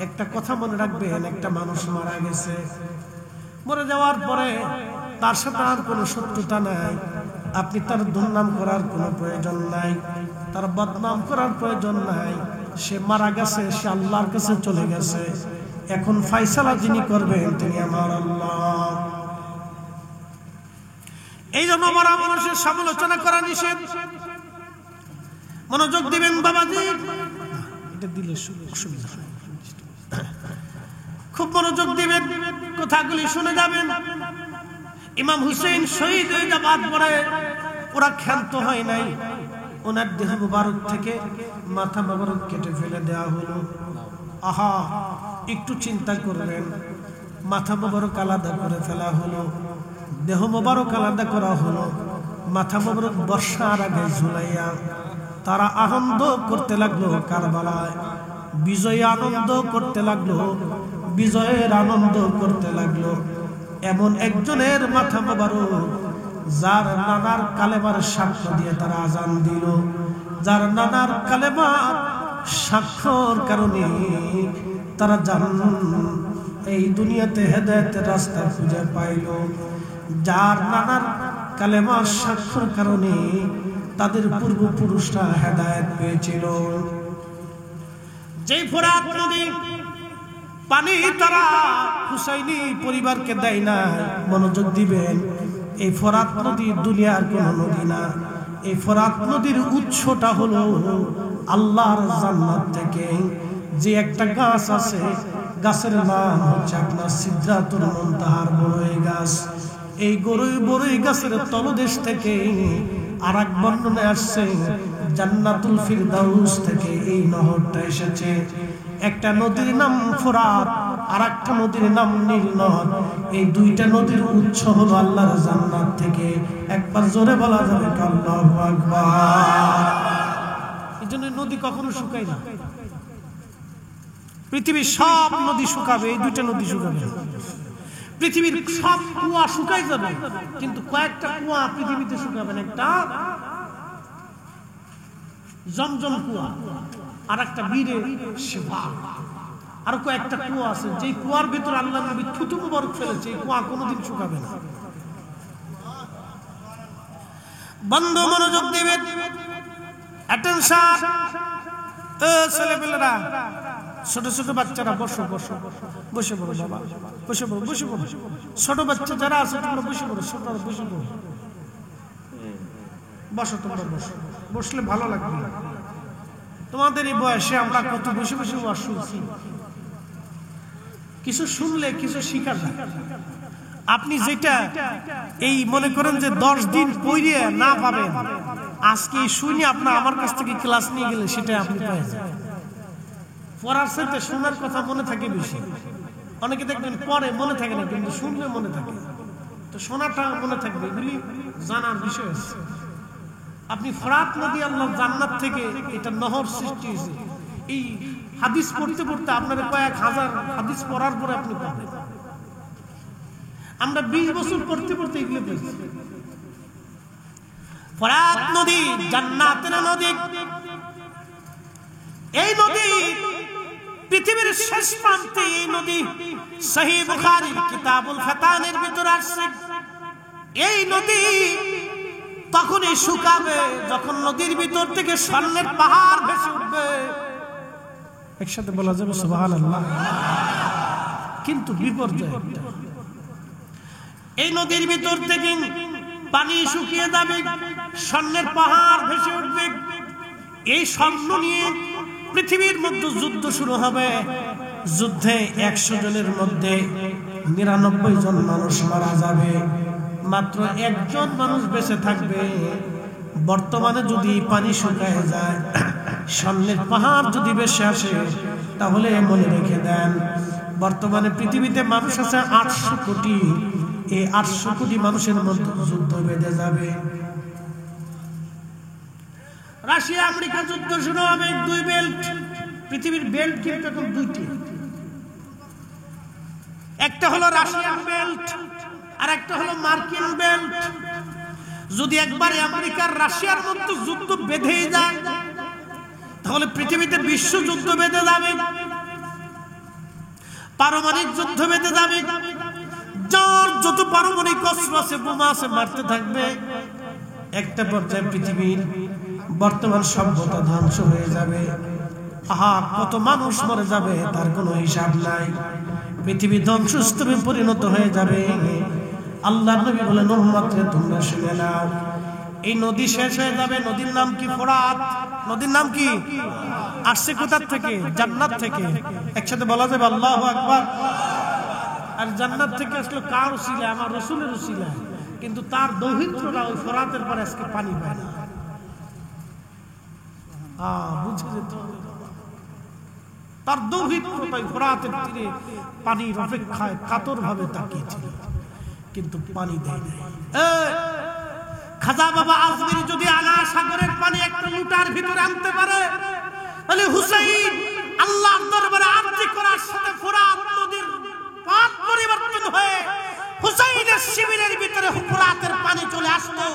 একটা কথা মনে রাখবেন, একটা মানুষ মারা গেছে, মরে যাওয়ার পরে তার সাথে আর কোনো শত্রুতা নাই। আপনি তার দুর্নাম করার কোনো প্রয়োজন নাই, তার বদনাম করার প্রয়োজন নাই। সে মারা গেছে, সে আল্লাহর কাছে চলে গেছে। এখন ফয়সালা যিনি করবেন তিনি আমার আল্লাহ। এই জন্য আমার মানুষের সমালোচনা করা নিষেধ। মনোযোগ দিবেন বাবাজি, এটা দিলে অসুবিধা হয়, খুব মনোযোগ দিবেন, কথাগুলি শুনে যাবেন। ইমাম হুসেন শহীদ হয়ে যাবার পরে ওরা ক্ষান্ত হয় নাই, ওনার দেহ মুবারক থেকে মাথা মুবারক কেটে ফেলে দেওয়া হলো। আহা, একটু চিন্তা করবেন, মাথা মুবারক আলাদা করে ফেলা হলো, দেহ মুবারক আলাদা করা হলো, মাথা মুবারক বর্ষার আগে ঝুলাইয়া তারা আনন্দ করতে লাগলো। কারবালায় বিজয় আনন্দ করতে লাগলো, বিজয়ের আনন্দ করতে লাগলো। এমন একজনের মাথা মুবারক যার নানার কালেমার সাক্ষ্য দিয়ে তারা আজান দিল, যার নানার কালেমার সাক্ষ্যর কারণে তারা এই দুনিয়াতে হেদায়েতের রাস্তা খুঁজে পাইল, যার নানার কালেমার সাক্ষ্যর কারণে তাদের পূর্বপুরুষরা হেদায়েত পেয়েছিল। যে ফোরাত নদী পানি তারা হুসাইনি পরিবারকে দেয় না। মনোযোগ দিবেন, এই ফোরাত নদী দুনিয়ার কোন নদী না। এই ফোরাত নদীর উৎসটা হলো আল্লাহর জান্নাত থেকে। যে একটা গাছ আছে, গাছের নাম হচ্ছে আপনার সিদরাতুল মুনতাহার বড়ই গাছ। এই বড়ই গাছের তলদেশ থেকে আর এক বর্ণনায় আসছে জান্নাতুল ফিরদাউস থেকে এই নহরটা এসেছে। একটা নদীর নাম ফোরাত, আর একটা নদীর নাম নীল নদ। এই দুইটা নদীর উৎস হলো আল্লাহর জান্নাত থেকে। একবার জোরে বলা যাবে আল্লাহু আকবার। এই জন্য নদী কখনো শুকায় না। পৃথিবীর সব নদী শুকাবে, এই দুইটা নদী শুকাবে না। পৃথিবীর সব কুয়া শুকাই যাবে, কিন্তু কয়েকটা কুয়া পৃথিবীতে শুকাবে না। একটা জমজম কুয়া, আর একটা বীরে শিফা, আর কয়েকটা কুয়া আছে যে কুয়ার ভিতর আল্লাহ নবী থুতু মুবারক ফেলেছে। এই কুয়া কোনোদিন শুকাবে না। বন্ধ, মনোযোগ দিবেন, অ্যাটেনশন। ছেলেপেলেরা, ছোট ছোট বাচ্চারা বসো বসো, বসে পড়ো বাবা, বসে পড়ো, বসে পড়ো। ছোট বাচ্চা যারা আছে তোমরা বসে পড়ো, ছোটরা বসে পড়ো, বসো তোমরা বসো। বসলে ভালো লাগবে। তোমাদের এই বয়সে আমরা কত বসে বসে ওয়াজ শুনছি। কিছু শুনলে কিছু শিখা যায়। আপনি যেটা এই মনে করেন যে 10 দিন পড়িয়ে না পাবেন, আজকে শুনে আপনার আমার কাছ থেকে ক্লাস নিয়ে গেলে সেটা আপনি পাই যাবেন। পড়ার সাথে শোনার কথা মনে থাকে বেশি। অনেকে দেখবেন পরে মনে থাকে না, কিন্তু শুনলে মনে থাকে। তো শোনাটা মনে থাকবে, এগুলি জানার বিষয় আছে। আপনি ফোরাত নদী আল্লাহ জান্নাত থেকে এটা নহর সৃষ্টি হয়েছে। এই হাদিস পড়তে পড়তে আপনারা কয়েক হাজার হাদিস পড়ার পরে আপনি পাবেন। আমরা 20 বছর পড়তে পড়তে এগুলো পেয়েছি। ফোরাত নদী জান্নাতের নদী। এই নদী পৃথিবীর শেষ প্রান্তে এই নদী সহিহ বুখারীর কিতাবুল ফাতানের ভিতর আসছে। এই নদী তখনই শুকাবে যখন নদীর ভিতর থেকে স্বর্ণের পাহাড় ভেসে উঠবে। একসাথে বলা যাবে সুবহানাল্লাহ। কিন্তু বিপর্যয়, এই নদীর ভিতর থেকে পানি শুকিয়ে যাবে, স্বর্ণের পাহাড় ভেসে উঠবে। এই স্বর্ণ নিয়ে পৃথিবীর মধ্যে যুদ্ধ শুরু হবে। যুদ্ধে 100 জনের মধ্যে 99 জন মানুষ মারা যাবে, মাত্র একজন মানুষ বেঁচে থাকবে। বর্তমানে যদি পানি শুকায় যায়, স্বর্ণের পাহাড় যদি ভেসে আসে, তাহলে মনে রেখে দেন বর্তমানে পৃথিবীতে মানুষ আছে 800 কোটি। এই 800 কোটি মানুষের মধ্যে যুদ্ধ বেঁধে যাবে। রাশিয়া আমেরিকা যুদ্ধ শুরু হবে। 2 বেল্ট, পৃথিবীর বেল্ট কিন্তু এখন 2টি। একটা হলো রাশিয়ান বেল্ট আর একটা হলো মার্কিন বেল্ট। যদি একবার আমেরিকার রাশিয়ার মধ্যে যুদ্ধ বেঁধে যায়, তাহলে পৃথিবীতে বিশ্বযুদ্ধ বেঁধে যাবে, পারমাণবিক যুদ্ধ বেঁধে যাবে। যার যত পারমাণবিক অস্ত্র আছে, বোমা আছে, মারতে থাকবে। একটা পর্যায়ে পৃথিবীর বর্তমান সভ্যতা ধ্বংস হয়ে যাবে। আহা, কত মানুষ মরে যাবে তার কোনো হিসাব নাই। পৃথিবী ধ্বংসস্তূপে পরিণত হয়ে যাবে। আল্লাহর নবী বলেন, উম্মতরে তোমরা শুনে নাও, এই নদী শেষ হয়ে যাবে। নদীর নাম কি? ফোরাত। নদীর নাম কি? আসছে কোথা থেকে? জান্নাত থেকে। একসাথে বলা যাবে আল্লাহু আকবার। আর জান্নাত থেকে আসলে কার উসিলা? আমার রাসূলের উসিলা। কিন্তু তার দৌহিত্ররা ওই ফোরাতের পরে আজকে পানি পায় না। বুঝে যেত, তার দৌহিত্রটাই ফোরাতের তীরে পানির অপেক্ষায় কাতর ভাবে তাকিয়েছিল, কিন্তু পানি দেয় নাই। খাজা বাবা আজমির যদি আনা সাগরের পানি একটা লুটার ভিতরে আনতে পারে, তাহলে হুসাইন আল্লাহর দরবারে আরজি করার সাথে ফোরাত নদীর পথ পরিবর্তন হয়ে হুসাইনের শিবিরের ভিতরে ফোরাতের পানি চলে আসতো।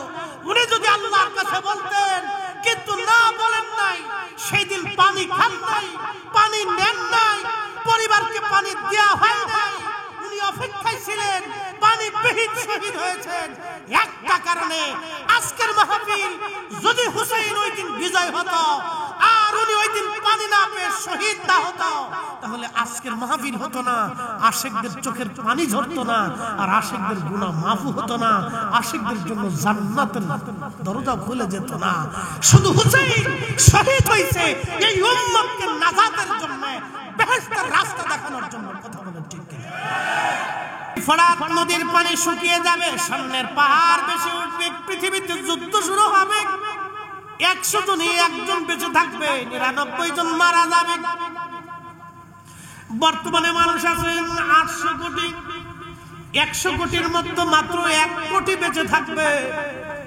উনি যদি আল্লাহর কাছে বলতেন, কিন্তু না বলেন নাই। সেই দিন পানি খান নাই, পানি নেন নাই, পরিবারকে পানি দেওয়া হয় নাই। উনি অপেক্ষায় ছিলেন, পানি বিহীন শহীদ হয়েছেন একটা কারণে। আজকের মাহফিল যদি হুসাইন ওই দিন বিজয় হতো আর উনি ওই দিন পানি না পেয়ে শহীদ না হতো, তাহলে আজকের মাহফিল হতো না, আশিকদের চোখের পানি ঝরতো না, আর আশিকদের গুনাহ মাফু হতো না, আশিকদের জন্য জান্নাতের দরজা খুলে যেত না। শুধু হুসাইন শহীদ হয়েছে এই উম্মতকে নাজাতের জন্য, বেহেশতের রাস্তা দেখানোর জন্য। কথা বলেন ঠিক কিনা? ফোরাত নদীর পানি শুকিয়ে যাবে, স্বর্ণের পাহাড় বেশি উঠবে, পৃথিবীতে যুদ্ধ শুরু হবে। 100 জনে একজন বেঁচে থাকবে, 99 জন মারা যাবে। বর্তমানে মানুষ আছে 800 কোটি। 100 কোটির মধ্যে মাত্র 1 কোটি বেঁচে থাকবে,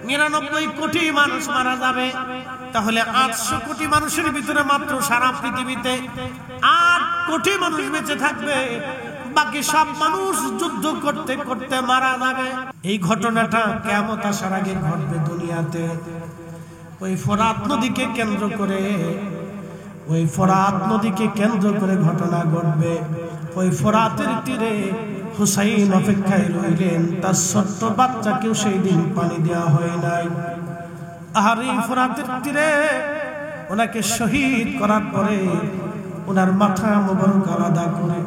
99 কোটি মানুষ মারা যাবে। তাহলে 800 কোটি মানুষের ভিতরে মাত্র সারা পৃথিবীতে 8 কোটি মানুষ বেঁচে থাকবে। বাকি সব মানুষ যুদ্ধ করতে করতে মারা যাবে। এই ঘটনাটা কিয়ামত আসার আগে ঘটবে দুনিয়াতে। ওই ফোরাত নদীকে কেন্দ্র করে, ওই ফোরাত নদীকে কেন্দ্র করে ঘটনা ঘটবে। ওই ফোরাতের তীরে হুসাইন অপেক্ষায় রইলেন, তার ছোট্ট বাচ্চাকেও সেই দিন পানি দেওয়া হয় নাই। আর এই ফোরাতের তীরে ওনাকে শহীদ করার পরে ওনার মাথা মোবারক আলাদা করে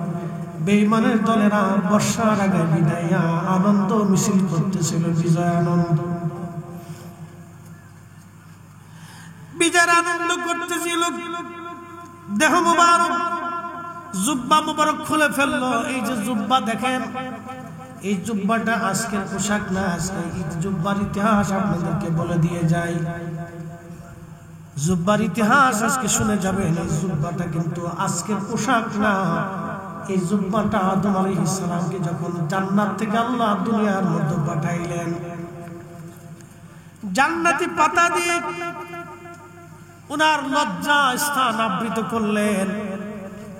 বেঈমানের দলেরা বর্ষার আগে বিদায়া আনন্দ মিছিল করতেছিল, বিজয় আনন্দ, বিজয়ের আনন্দ করতেছিল। দেহ মুবারক, জুব্বা মুবারক খুলে ফেললো। এই যে জুব্বা দেখেন, এই জুব্বাটা আজকের পোশাক না, এই জুব্বার ইতিহাস আপনাদেরকে বলে দিয়ে যাই। জুব্বার ইতিহাস আজকে শুনে যাবেন। এই জুব্বাটা কিন্তু আজকের পোশাক না। এই জুব্বাটা আদম আলাইহিস সালামকে যখন জান্নাত থেকে আল্লাহ দুনিয়ার মধ্যে পাঠাইলেন, জান্নাতি পাতা দিয়ে ওনার লজ্জা স্থান আবৃত করলেন।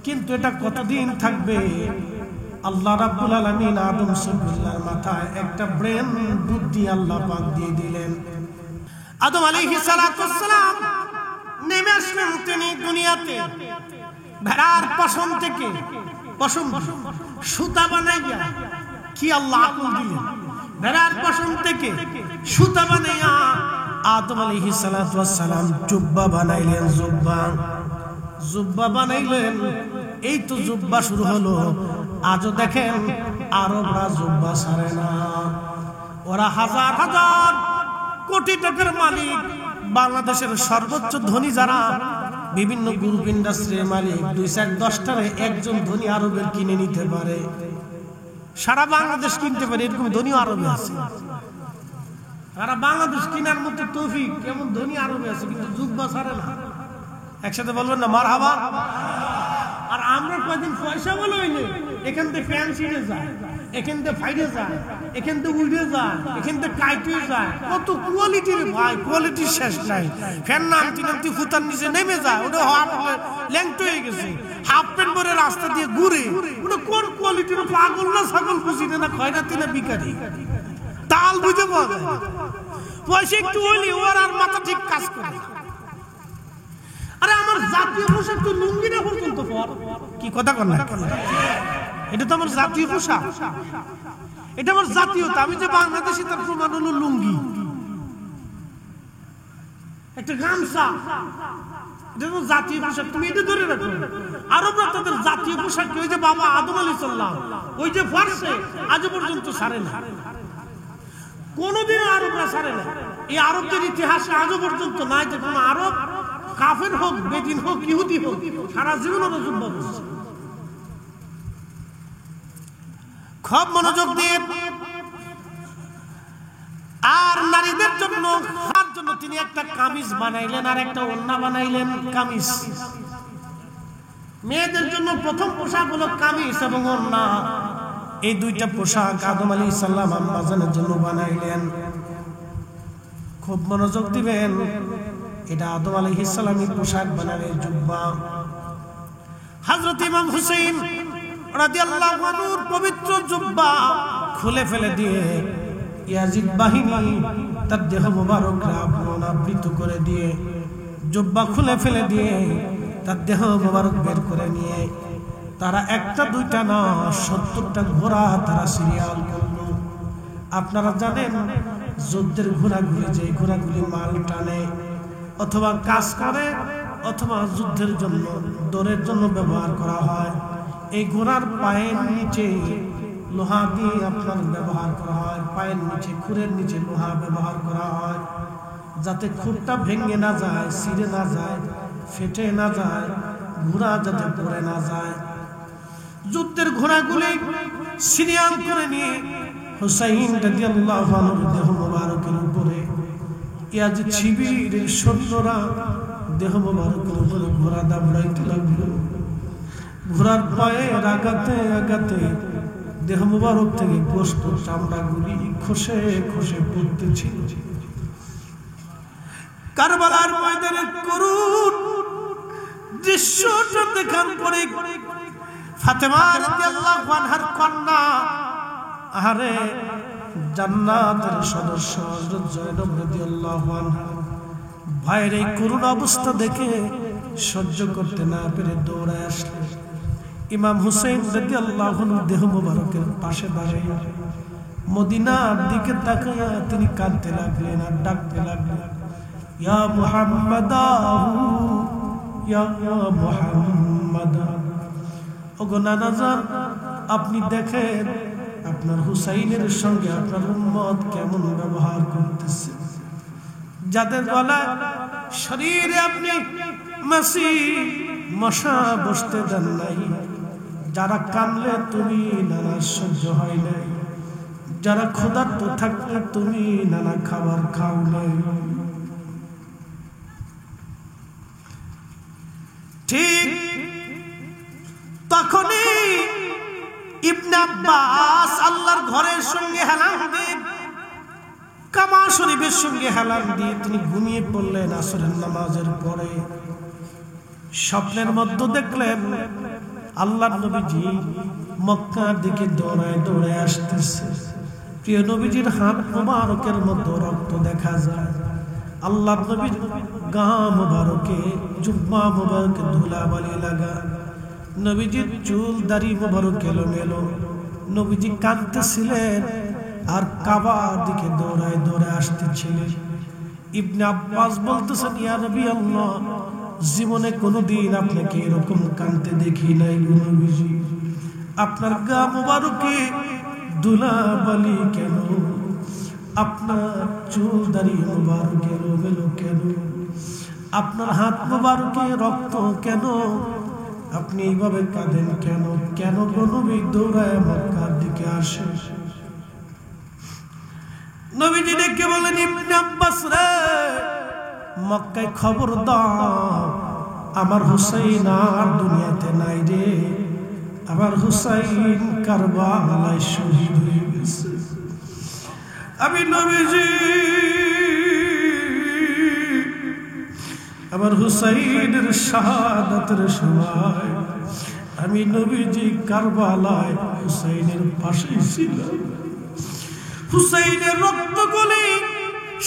কিন্তু এটা কতদিন থাকবে? আল্লাহ রাব্বুল আলামিন আদম সুবহানাল্লাহর মাথায় একটা ব্রেন বুদ্ধি আল্লাহ পাক দিয়ে দিলেন। আদম আলাইহিস সালাম নেমে আসলেন তিনি দুনিয়াতে। ভেড়ার পশম থেকে সুতা বানাইয়া, কি আল্লাহ আকল দিলেন, ভেড়ার পশম থেকে সুতা বানাইয়া আদম আলাইহিস সালাতু ওয়াস সালাম জুব্বা বানাইলেন। জুব্বা বানাইলেন। এই তো জুব্বা শুরু হলো। আজও দেখেন আরবরা জুব্বা ছাড়ে না। ওরা হাজার হাজার কোটি টাকার মালিক। বাংলাদেশের সর্বোচ্চ ধনী যারা, বিভিন্ন গ্রুপ ইন্ডাস্ট্রির মালিক, 2-10টারে একজন ধনী আরবের কিনে নিতে পারে, সারা বাংলাদেশ কিনতে পারে, এরকম ধনী আরবে আছে। সারা বাংলাদেশ কেনার মতো তৌফিক কেমন ধনী আরবে আছে, কিন্তু জুব্বা ছাড়ে না। একসাথে বলবেন না মারহাবা। আর আমরা কয়দিন পয়সা বলে হইলে এখান থেকে ফ্যান ছিঁড়ে যায়, এখান থেকে ফাইডে যায়, এখান থেকে উড়ে যায়, এখান থেকে কাইটে যায়। কত কোয়ালিটির ভাই, কোয়ালিটির শেষ নাই। ফ্যান নামতি ফুতার নিচে নেমে যায়, ওটা ল্যাংট হয়ে গেছে। হাফ প্যান্ট পরে রাস্তা দিয়ে ঘুরে, ওটা কোন কোয়ালিটির, পাগল না ছাগল বুঝি না, খয়রাতি না বিকারি, তাল বুঝে পাওয়া যায়। পয়সা একটু হইলে ওর আর মাথা ঠিক কাজ করে। আরে আমার জাতীয় পোশাক তো লুঙ্গি না পর্যন্ত পর, কি কথা কর না, এটা তো আমার জাতীয় পোশাক, এটা আমার জাতীয়তা। আমি যে বাংলাদেশি তার প্রমাণ হলো লুঙ্গি, একটা গামছা, এটা তো জাতীয় পোশাক। তুমি এটা ধরে রাখো। আরবরা তাদের জাতীয় পোশাক ওই যে বাবা আদম আলাইহিস সালাম ওই যে ফারসে আজ পর্যন্ত ছাড়ে না, কোনদিন আরবরা ছাড়ে না। এই আরবদের ইতিহাসে আজও পর্যন্ত নাই যে কোন আরব, কাফের হোক, বেদিন হোক, ইহুদি হোক, সারা জীবন ওরা যুদ্ধ করছে। খুব মনোযোগ দিয়ে। আর নারীদের জন্য তিনি একটা কামিজ বানাইলেন, আর একটা ওড়না বানাইলেন। কামিজ মেয়েদের জন্য প্রথম পোশাক হলো কামিজ এবং ওড়না। এই দুইটা পোশাক আদম আলাইহিস সালাম আম্মাজানের জন্য বানাইলেন। খুব মনোযোগ দিবেন। এটা আদম আলাইহিস সালামের পোশাক বানালেন, জুব্বা। হযরত ইমাম হুসাইন রাদিয়াল্লাহু আনহুর পবিত্র জুব্বা খুলে ফেলে দিয়ে ইয়াজিদ বাহিনী তার দেহ মোবারক আবৃত করে দিয়ে, জুব্বা খুলে ফেলে দিয়ে তার দেহ মোবারক বের করে নিয়ে তারা একটা দুইটা না 70টা ঘোড়া তারা সিরিয়াল করল। আপনারা জানেন যুদ্ধের ঘোড়াগুলি, যে ঘোড়াগুলি মাল টানে অথবা কাজ করে অথবা যুদ্ধের জন্য, দৌড়ের জন্য ব্যবহার করা হয়, এই ঘোড়ার পায়ের নিচে লোহা দিয়ে আপনার ব্যবহার করা হয়। পায়ের নিচে, খুরের নিচে লোহা ব্যবহার করা হয়, যাতে খুরটা ভেঙে না যায়, ছিঁড়ে না যায়, ফেটে না যায়, ঘোড়া যাতে পড়ে না যায়। যুদ্ধের ঘোড়াগুলি সিরিয়াল করে নিয়ে হুসাইন রাদিয়াল্লাহু আনহুর দেহ মোবারকের উপরে ইয়াজিদ শিবিরের সৈন্যরা দেহ মোবারকের উপরে ঘোড়া দাবড়াইতে লাগলো। ঘোড়ার পায়ে আঘাতে আঘাতে দেহ মোবারক থেকে গোশত চামড়াগুলি খসে খসে পড়তেছিল। কারবালার ময়দানের করুণ দৃশ্যটা দেখার পরে ফাতেমা রাদিয়াল্লাহু আনহার কন্যা, আরে জান্নাতের সদস্য হযরত জয়নব রাদিয়াল্লাহু আনহা ভাইয়ের এই করুণ অবস্থা দেখে সহ্য করতে না পেরে দৌড়ায় আসলেন। ইমাম হুসাইন রাদিয়াল্লাহু আনহু দেহ মোবারকের পাশে দাঁড়িয়ে মদিনার দিকে তাকায়া তিনি কাঁদতে লাগলেন আর ডাকতে লাগলেন, ইয়া মুহাম্মাদ, ইয়া মুহাম্মাদ। ওগো নানাজান, আপনি দেখেন আপনার হুসাইনের সঙ্গে আপনার উম্মত কেমন ব্যবহার করতেছে। যাদের গলায় শরীরে আপনি মাছি মশা বসতে দেন নাই, যারা কামলে তুমি নানা সহ্য হয় নাই, যারা ক্ষুধার্ত থাকলে তুমি নানা খাবার খাও নাই। ঠিক তখনই ইবনে আব্বাস আল্লাহর ঘরের সঙ্গে হেলান দিয়ে, কাবা শরীফের সঙ্গে হেলান দিয়ে তিনি ঘুমিয়ে পড়লেন আসরের নামাজের পরে। স্বপ্নের মধ্যে দেখলেন আল্লাহর নবীজি মক্কার দিকে দৌড়ায় দৌড়ে আসতেছে। প্রিয় নবীজির হাত মোবারকের মধ্যে রক্ত দেখা যায়। আল্লাহর নবীর গা মোবারকে, জুব্বা মোবারকে ধুলাবালি লাগা, নবীজির চুল দাড়ি মোবারক এলোমেলো, নবীজি কাঁদতেছিলেন আর কাবার দিকে দৌড়ায় দৌড়ায় আসতেছিলেন। ইবনে আব্বাস বলতেছেন, ইয়া নবী আল্লাহ, জীবনে কোনোদিন আপনাকে এরকম কাঁদতে দেখি নাই গো নবীজি। আপনার গা মোবারকে ধুলাবালি কেন? আপনার চুল দাড়ি মোবারক এলোমেলো কেন? আপনার হাত মোবারকে রক্ত কেন? আপনি এইভাবে কাঁদেন কেন? কেন গো নবী দৌড়ায় মক্কার দিকে আসেন? নবীজি ডেকে বলেন, ইবনে আব্বাস রে, মক্কায় খবর দাও, আমার হুসাইন আর দুনিয়াতে নাই রে। আমার হুসাইন কারবালায় শহীদ হয়ে গেছে। আমি নবীজি আমার হুসাইনের শাহাদাতের সময় আমি নবীজি কারবালায় হুসাইনের পাশে ছিলাম। হুসাইনের রক্তগুলি,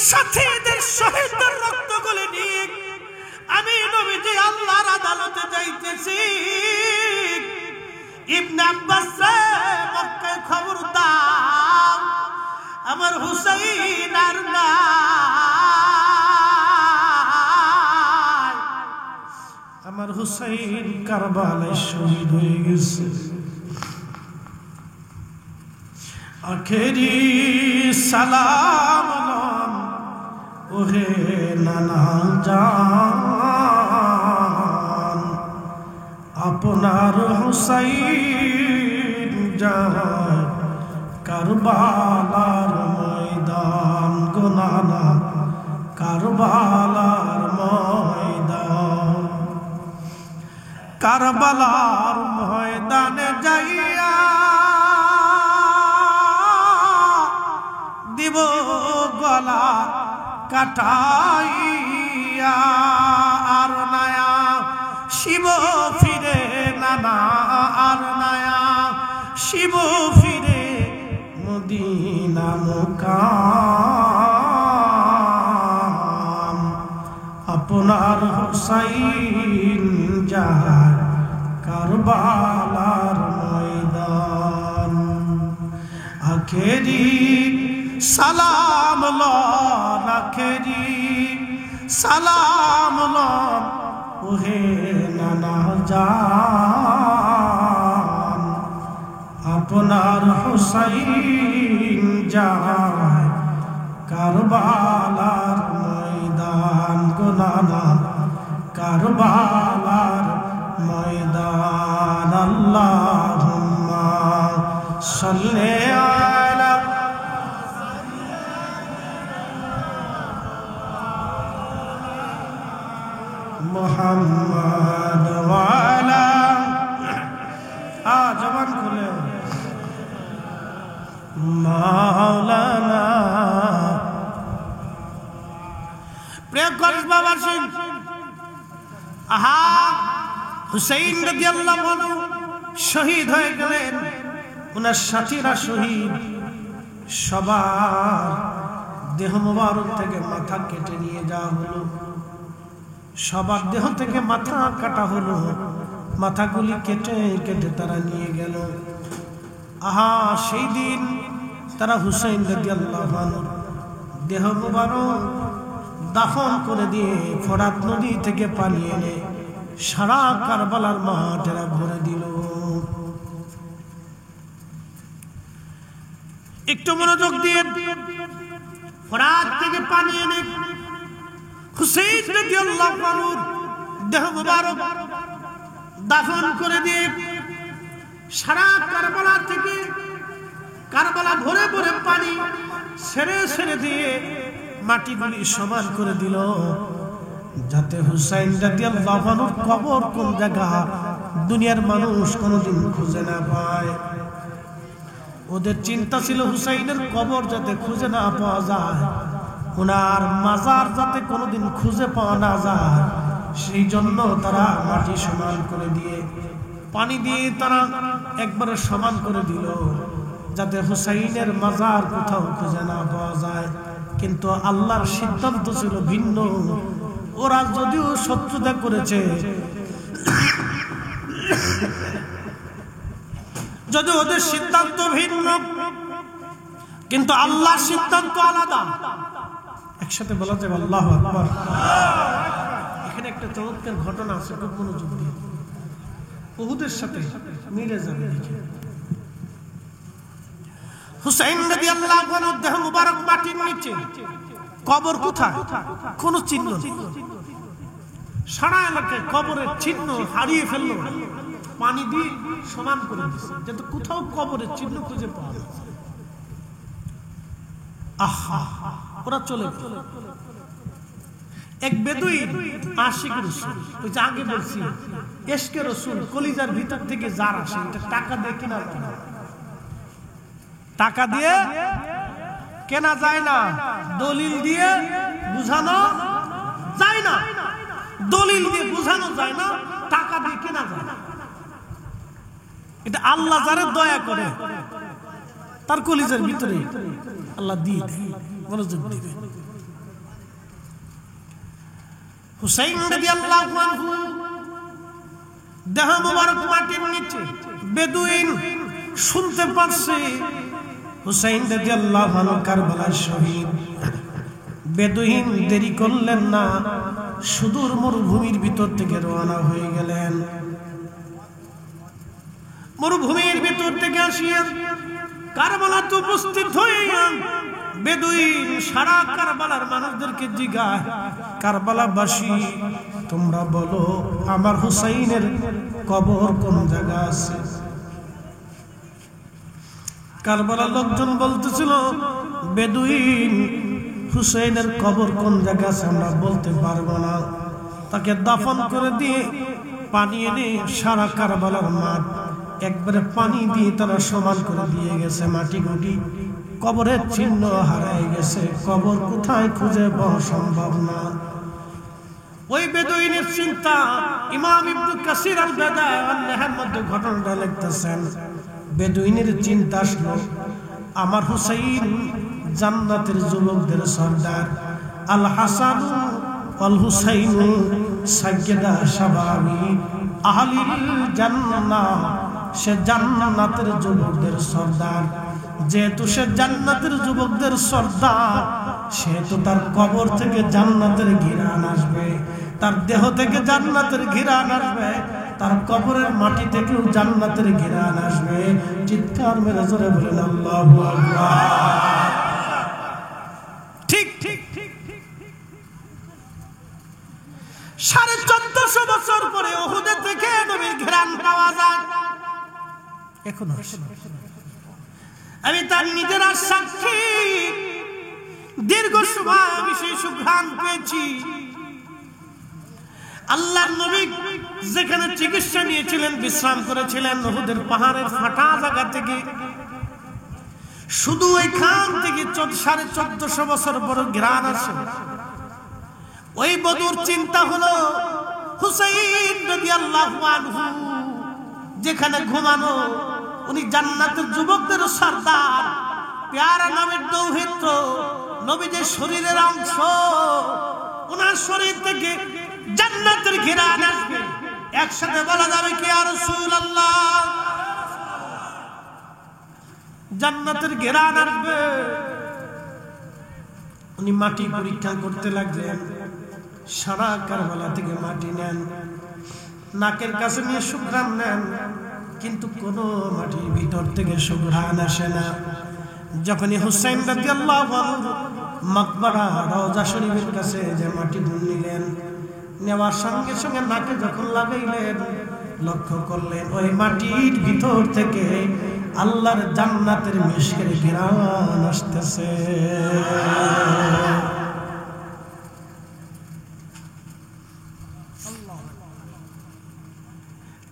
সাথীদের শহীদদের রক্তগুলি নিয়ে আমি নবীজি আল্লাহর আদালতে যাইতেছি। ইবনে আব্বাস মক্কায় খবর দাও, আমার হুসাইন আর নাই, আমার হুসাইন কারবালায় শহীদ হয়ে গেছে। আখেরি সালাম ওহে নানা জান, আপনার হুসাইন যায় কারবালার ময়দান গো নানা, কারবালার ময়দান। কারবালার ময়দানে যাইয়া দিব গলা কাটাইয়া, আর নায়া শিব ফিরে নানা, আর নায়া শিব ফিরে মদিনা মুকাম। আপনার হুসাইন যায় কারবালার ময়দান। আখেরি সালাম লন, আখেরি সালাম লন ওহে নানা জান, আপনার হুসাইন যায় কারবালার ময়দান গো নানা, কারবালার ময়দান। আল্লাহুম্মা সাল্লি আলা মুহাম্মাদ ওয়া আলা, জবান খুলে, মাওলানা। প্রিয় কক্সবাসী, আহা হুসাইন রাদিয়াল্লাহু আনহু শহীদ হয়ে গেলেন, ওনার সাথীরা শহীদ। সবার দেহ মোবারক থেকে মাথা কেটে নিয়ে যাওয়া হলো, সবার দেহ থেকে মাথা কাটা হলো, মাথাগুলি কেটে কেটে তারা নিয়ে গেল। আহা সেই দিন তারা হুসাইন রাদিয়াল্লাহু আনহুর দেহ মোবারক দাফন করে দিয়ে ফোরাত নদী থেকে পানি এনে সারা কারবালার মাঠেরা ভরে দিল। একটু মনোযোগ দিয়ে, ফোরাত থেকে পানি এনে হুসাইন রাদিয়াল্লাহু আনহুর দেহ মোবারক দাফন করে দিয়ে সারা কারবালা থেকে, কারবালা ভরে ভরে পানি ছেড়ে ছেড়ে দিয়ে মাটিগুলি সমান করে দিল, যাতে হুসাইন রাদিয়াল্লাহু আনহুর কবর কোন জায়গা দুনিয়ার মানুষ কোনোদিন খুঁজে না পায়। ওদের চিন্তা ছিল হুসাইনের কবর যাতে খুঁজে না পাওয়া যায়, ওনার মাজার যাতে কোনোদিন খুঁজে পাওয়া না যায়, সেই জন্য তারা মাটি সমান করে দিয়ে পানি দিয়ে তারা একবারে সমান করে দিল, যাতে হুসাইনের মাজার কোথাও খুঁজে না পাওয়া যায়। কিন্তু আল্লাহর সিদ্ধান্ত ছিল ভিন্ন। ওরা যদিও শত্রুতা করেছে, যদি ওদের সিদ্ধান্ত ভিন্ন, কিন্তু আল্লাহর সিদ্ধান্ত আলাদা। একসাথে বলা যাবে আল্লাহু আকবার। এখানে একটা চমৎকার ঘটনা আছে, খুব মনোযোগ দিয়ে, উহুদের সাথে মিলে যাবে। হুসাইন রাদিয়াল্লাহু আনহু দেহ মুবারক মাটির নিচে, কবর কোথায়? কোনো চিহ্ন নেই। সারা এলাকায় কবরের চিহ্ন হারিয়ে ফেললো, পানি দিয়ে সমান করে দিচ্ছে, যাতে কোথাও কবরের চিহ্ন খুঁজে পাওয়া যায়। আহা, ওরা চলে গেল। এক বেদুইন আশিক রাসূল, ওই যে আগে বলছি ইশকে রাসূল, কলিজার ভিতর থেকে যার আসে, এটা টাকা দিয়ে কেনা যায় না। টাকা দিয়ে কেনা যায় না, দলিল দিয়ে বুঝানো যায় না, দলিল দিয়ে বুঝানো যায় না, টাকা দিয়ে কেনা যায় না। এটা আল্লাহ যারে দয়া করে তার কলিজার ভিতরে আল্লাহ দিয়ে দেয়, মনোযোগ দিবে। হুসাইন রাদিয়াল্লাহু আনহু দেহ মুবারক মাটির নিচে, বেদুইন শুনতে পারছে হুসাইন রাদিয়াল্লাহু আনহু কারবালার শহীদ। বেদুইন দেরি করলেন না, সুদূর মরুভূমির ভিতর থেকে রওনা হয়ে গেলেন। মরুভূমির ভিতর থেকে আসিয়া কারবালাতে উপস্থিত হইয়া বেদুইন সারা কারবালার মানুষদেরকে জিজ্ঞাসা, কারবালাবাসী তোমরা বলো আমার হুসাইনের কবর কোন জায়গা আছে? কারবালার লোকজন বলতেছিল, বেদুইন হুসাইনের কবর কোন জায়গা আছে আমরা বলতে পারবো না, তাকে দাফন করে দিয়ে পানি এনে সারা কারবালার মাঠ একবারে পানি দিয়ে তারা সমান করে দিয়ে গেছে। মাটি গুটি, কবরের চিহ্ন হারায় গেছে, কবর কোথায় খুঁজে পাওয়া সম্ভব না। ওই বেদুইনের চিন্তা, ইমাম ইবনে কাসির আল বাদায় ওয়ান নাহর মধ্যে ঘটনাটা লিখতেছেন। বেদুইনের চিন্তা আসলো, আমার হুসাইন জান্নাতের যুবকদের সর্দার, আল হাসান ওয়াল হুসাইন সাইয়্যিদা শাবাবি আহলিল জান্নাহ, সে জান্নাতের যুবকদের সর্দার। যেহেতু সে জান্নাতের যুবকদের সর্দার, সেহেতু তার কবর থেকে জান্নাতের ঘিরান আসবে, তার দেহ থেকে জান্নাতের ঘিরান আসবে, তার কবরের মাটি থেকেও জান্নাতের ঘিরান আসবে। চিৎকার মেরে জোরে বলেন আল্লাহু আকবার। ঠিক ঠিক ঠিক। 1450 বছর পরে উহুদ থেকে নবীর ঘিরান পাওয়া যায়। এখন আমি তার নিজের সাক্ষী, দীর্ঘ সময় আমি সেই সুঘ্রাণ পেয়েছি। আল্লাহর নবী যেখানে চিকিৎসা নিয়েছিলেন, বিশ্রাম করেছিলেন, উহুদের পাহাড়ের ফাটা জায়গা থেকে, শুধু ওইখান থেকে 1450 বছর পর ঘ্রাণ আসে। ওই বদুর চিন্তা হলো, হুসাইন রাদিয়াল্লাহু আনহু যেখানে ঘুমানো, উনি জান্নাতের যুবকদের সর্দার, পেয়ারা নামের দৌহিত্র, নবীদের শরীরের অংশ, ওনার শরীর থেকে জান্নাতের ঘিরান আসবে। একসাথে বলা যাবে কি ইয়া রাসূলুল্লাহ, জান্নাতের ঘিরান আসবে। উনি মাটি পরীক্ষা করতে লাগলেন, সারা কারবালা থেকে মাটি নেন, নাকের কাছে নিয়ে সুঘ্রাণ নেন, কিন্তু কোনো মাটির ভিতর থেকে সুঘ্রাণ আসে না। যখনই হুসাইন রাদিয়াল্লাহু আনহু মাকবারা রওজা শরীফের কাছে যে মাটি নিলেন, নেওয়ার সঙ্গে সঙ্গে নাকে যখন লাগাইলেন, লক্ষ্য করলেন ওই মাটির ভিতর থেকে আল্লাহর জান্নাতের মিশকের ঘ্রাণ আসতেছে।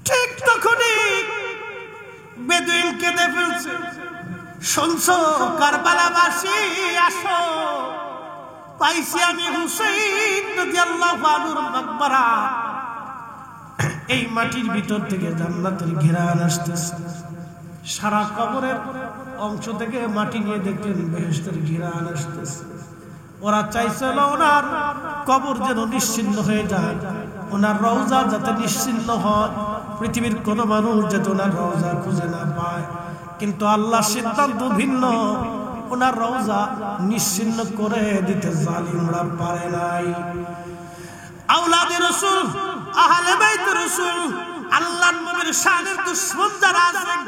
ঠিক তখনই বেদুইন কেঁদে ফেলছে, শুনছো কারবালাবাসী, আসো, পাইছি আমি হুসাইন রাদিয়াল্লাহু আনহুর মাকবারা। এই মাটির ভিতর থেকে জান্নাতের ঘ্রাণ আসতেছে। সারা কবরের অংশ থেকে মাটি নিয়ে দেখলেন বেহেশতের ঘ্রাণ আসতেছে। ওরা চাইছিল ওনার কবর যেন নিশ্চিহ্ন হয়ে যায়, ওনার রওজা যাতে নিশ্চিহ্ন হয়, পৃথিবীর কোন মানুষ যাতে ওনার রওজা খুঁজে না পায়, কিন্তু আল্লাহর সিদ্ধান্ত ভিন্ন। ওনার রওজা নিশ্চিহ্ন করে দিতে জালিমরা পারে নাই। আওলাদে রাসূল, আহলে বাইত রাসূল, আল্লাহর নবীর শানের দুশমন যারা আছেন,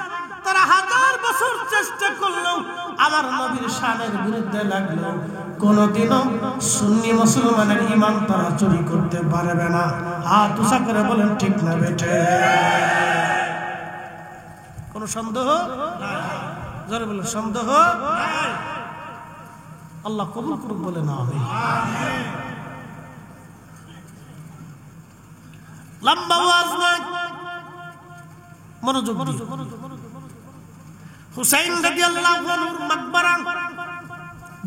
তারা হাজার বছর চেষ্টা করলেও আমার নবীর শানের বিরুদ্ধে লাগলো, কোনদিনও সুন্নি মুসলমানের ঈমান তারা চুরি করতে পারবে না। হাত উঁচা করে বলেন ঠিক না বেঠে? কোন সন্দেহ নাই? জোরে বলেন সন্দেহ নাই? আল্লাহ কবুল করুক বলে না আমিন। লম্বা ওয়াজ নয়, মনোযোগ দিয়ে। হুসাইন রাদিয়াল্লাহু আনহুর মাকবারা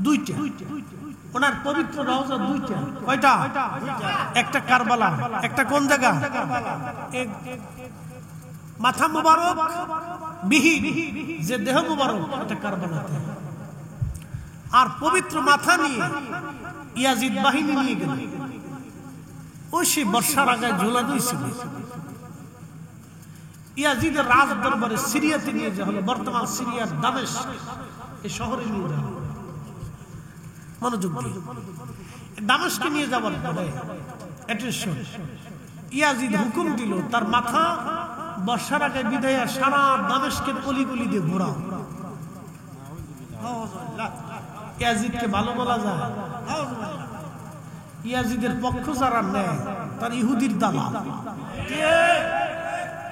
দুইটা, ওনার পবিত্র রওজা দুইটা। কয়টা? একটা কারবালা, একটা কোন জায়গা? মাথা মুবারক বিহীন যে দেহ মুবারক, এটা কারবালাতে। আর পবিত্র মাথা নিয়ে ইয়াজিদ বাহিনী নিয়ে গেল, ওই সে বর্ষার আগে ঝোলানো ছিল। ইয়াজিদের রাজ দরবারে সিরিয়াতে নিয়ে যাওয়া হলো, বর্তমান সিরিয়ার দামেস্ক এই শহরে নিয়ে যাওয়া হলো। মনোযোগ দিয়ে, দামেস্কে নিয়ে যাওয়ার পরে ইয়াজিদ হুকুম দিল তার মাথা বর্ষার আগে বিদায় সারা দামেস্কের অলিগলি দিয়ে ঘোরা। ইয়াজিদকে ভালো বলা যায়? ইয়াজিদের পক্ষ যারা নেয় তার ইহুদির দালাল।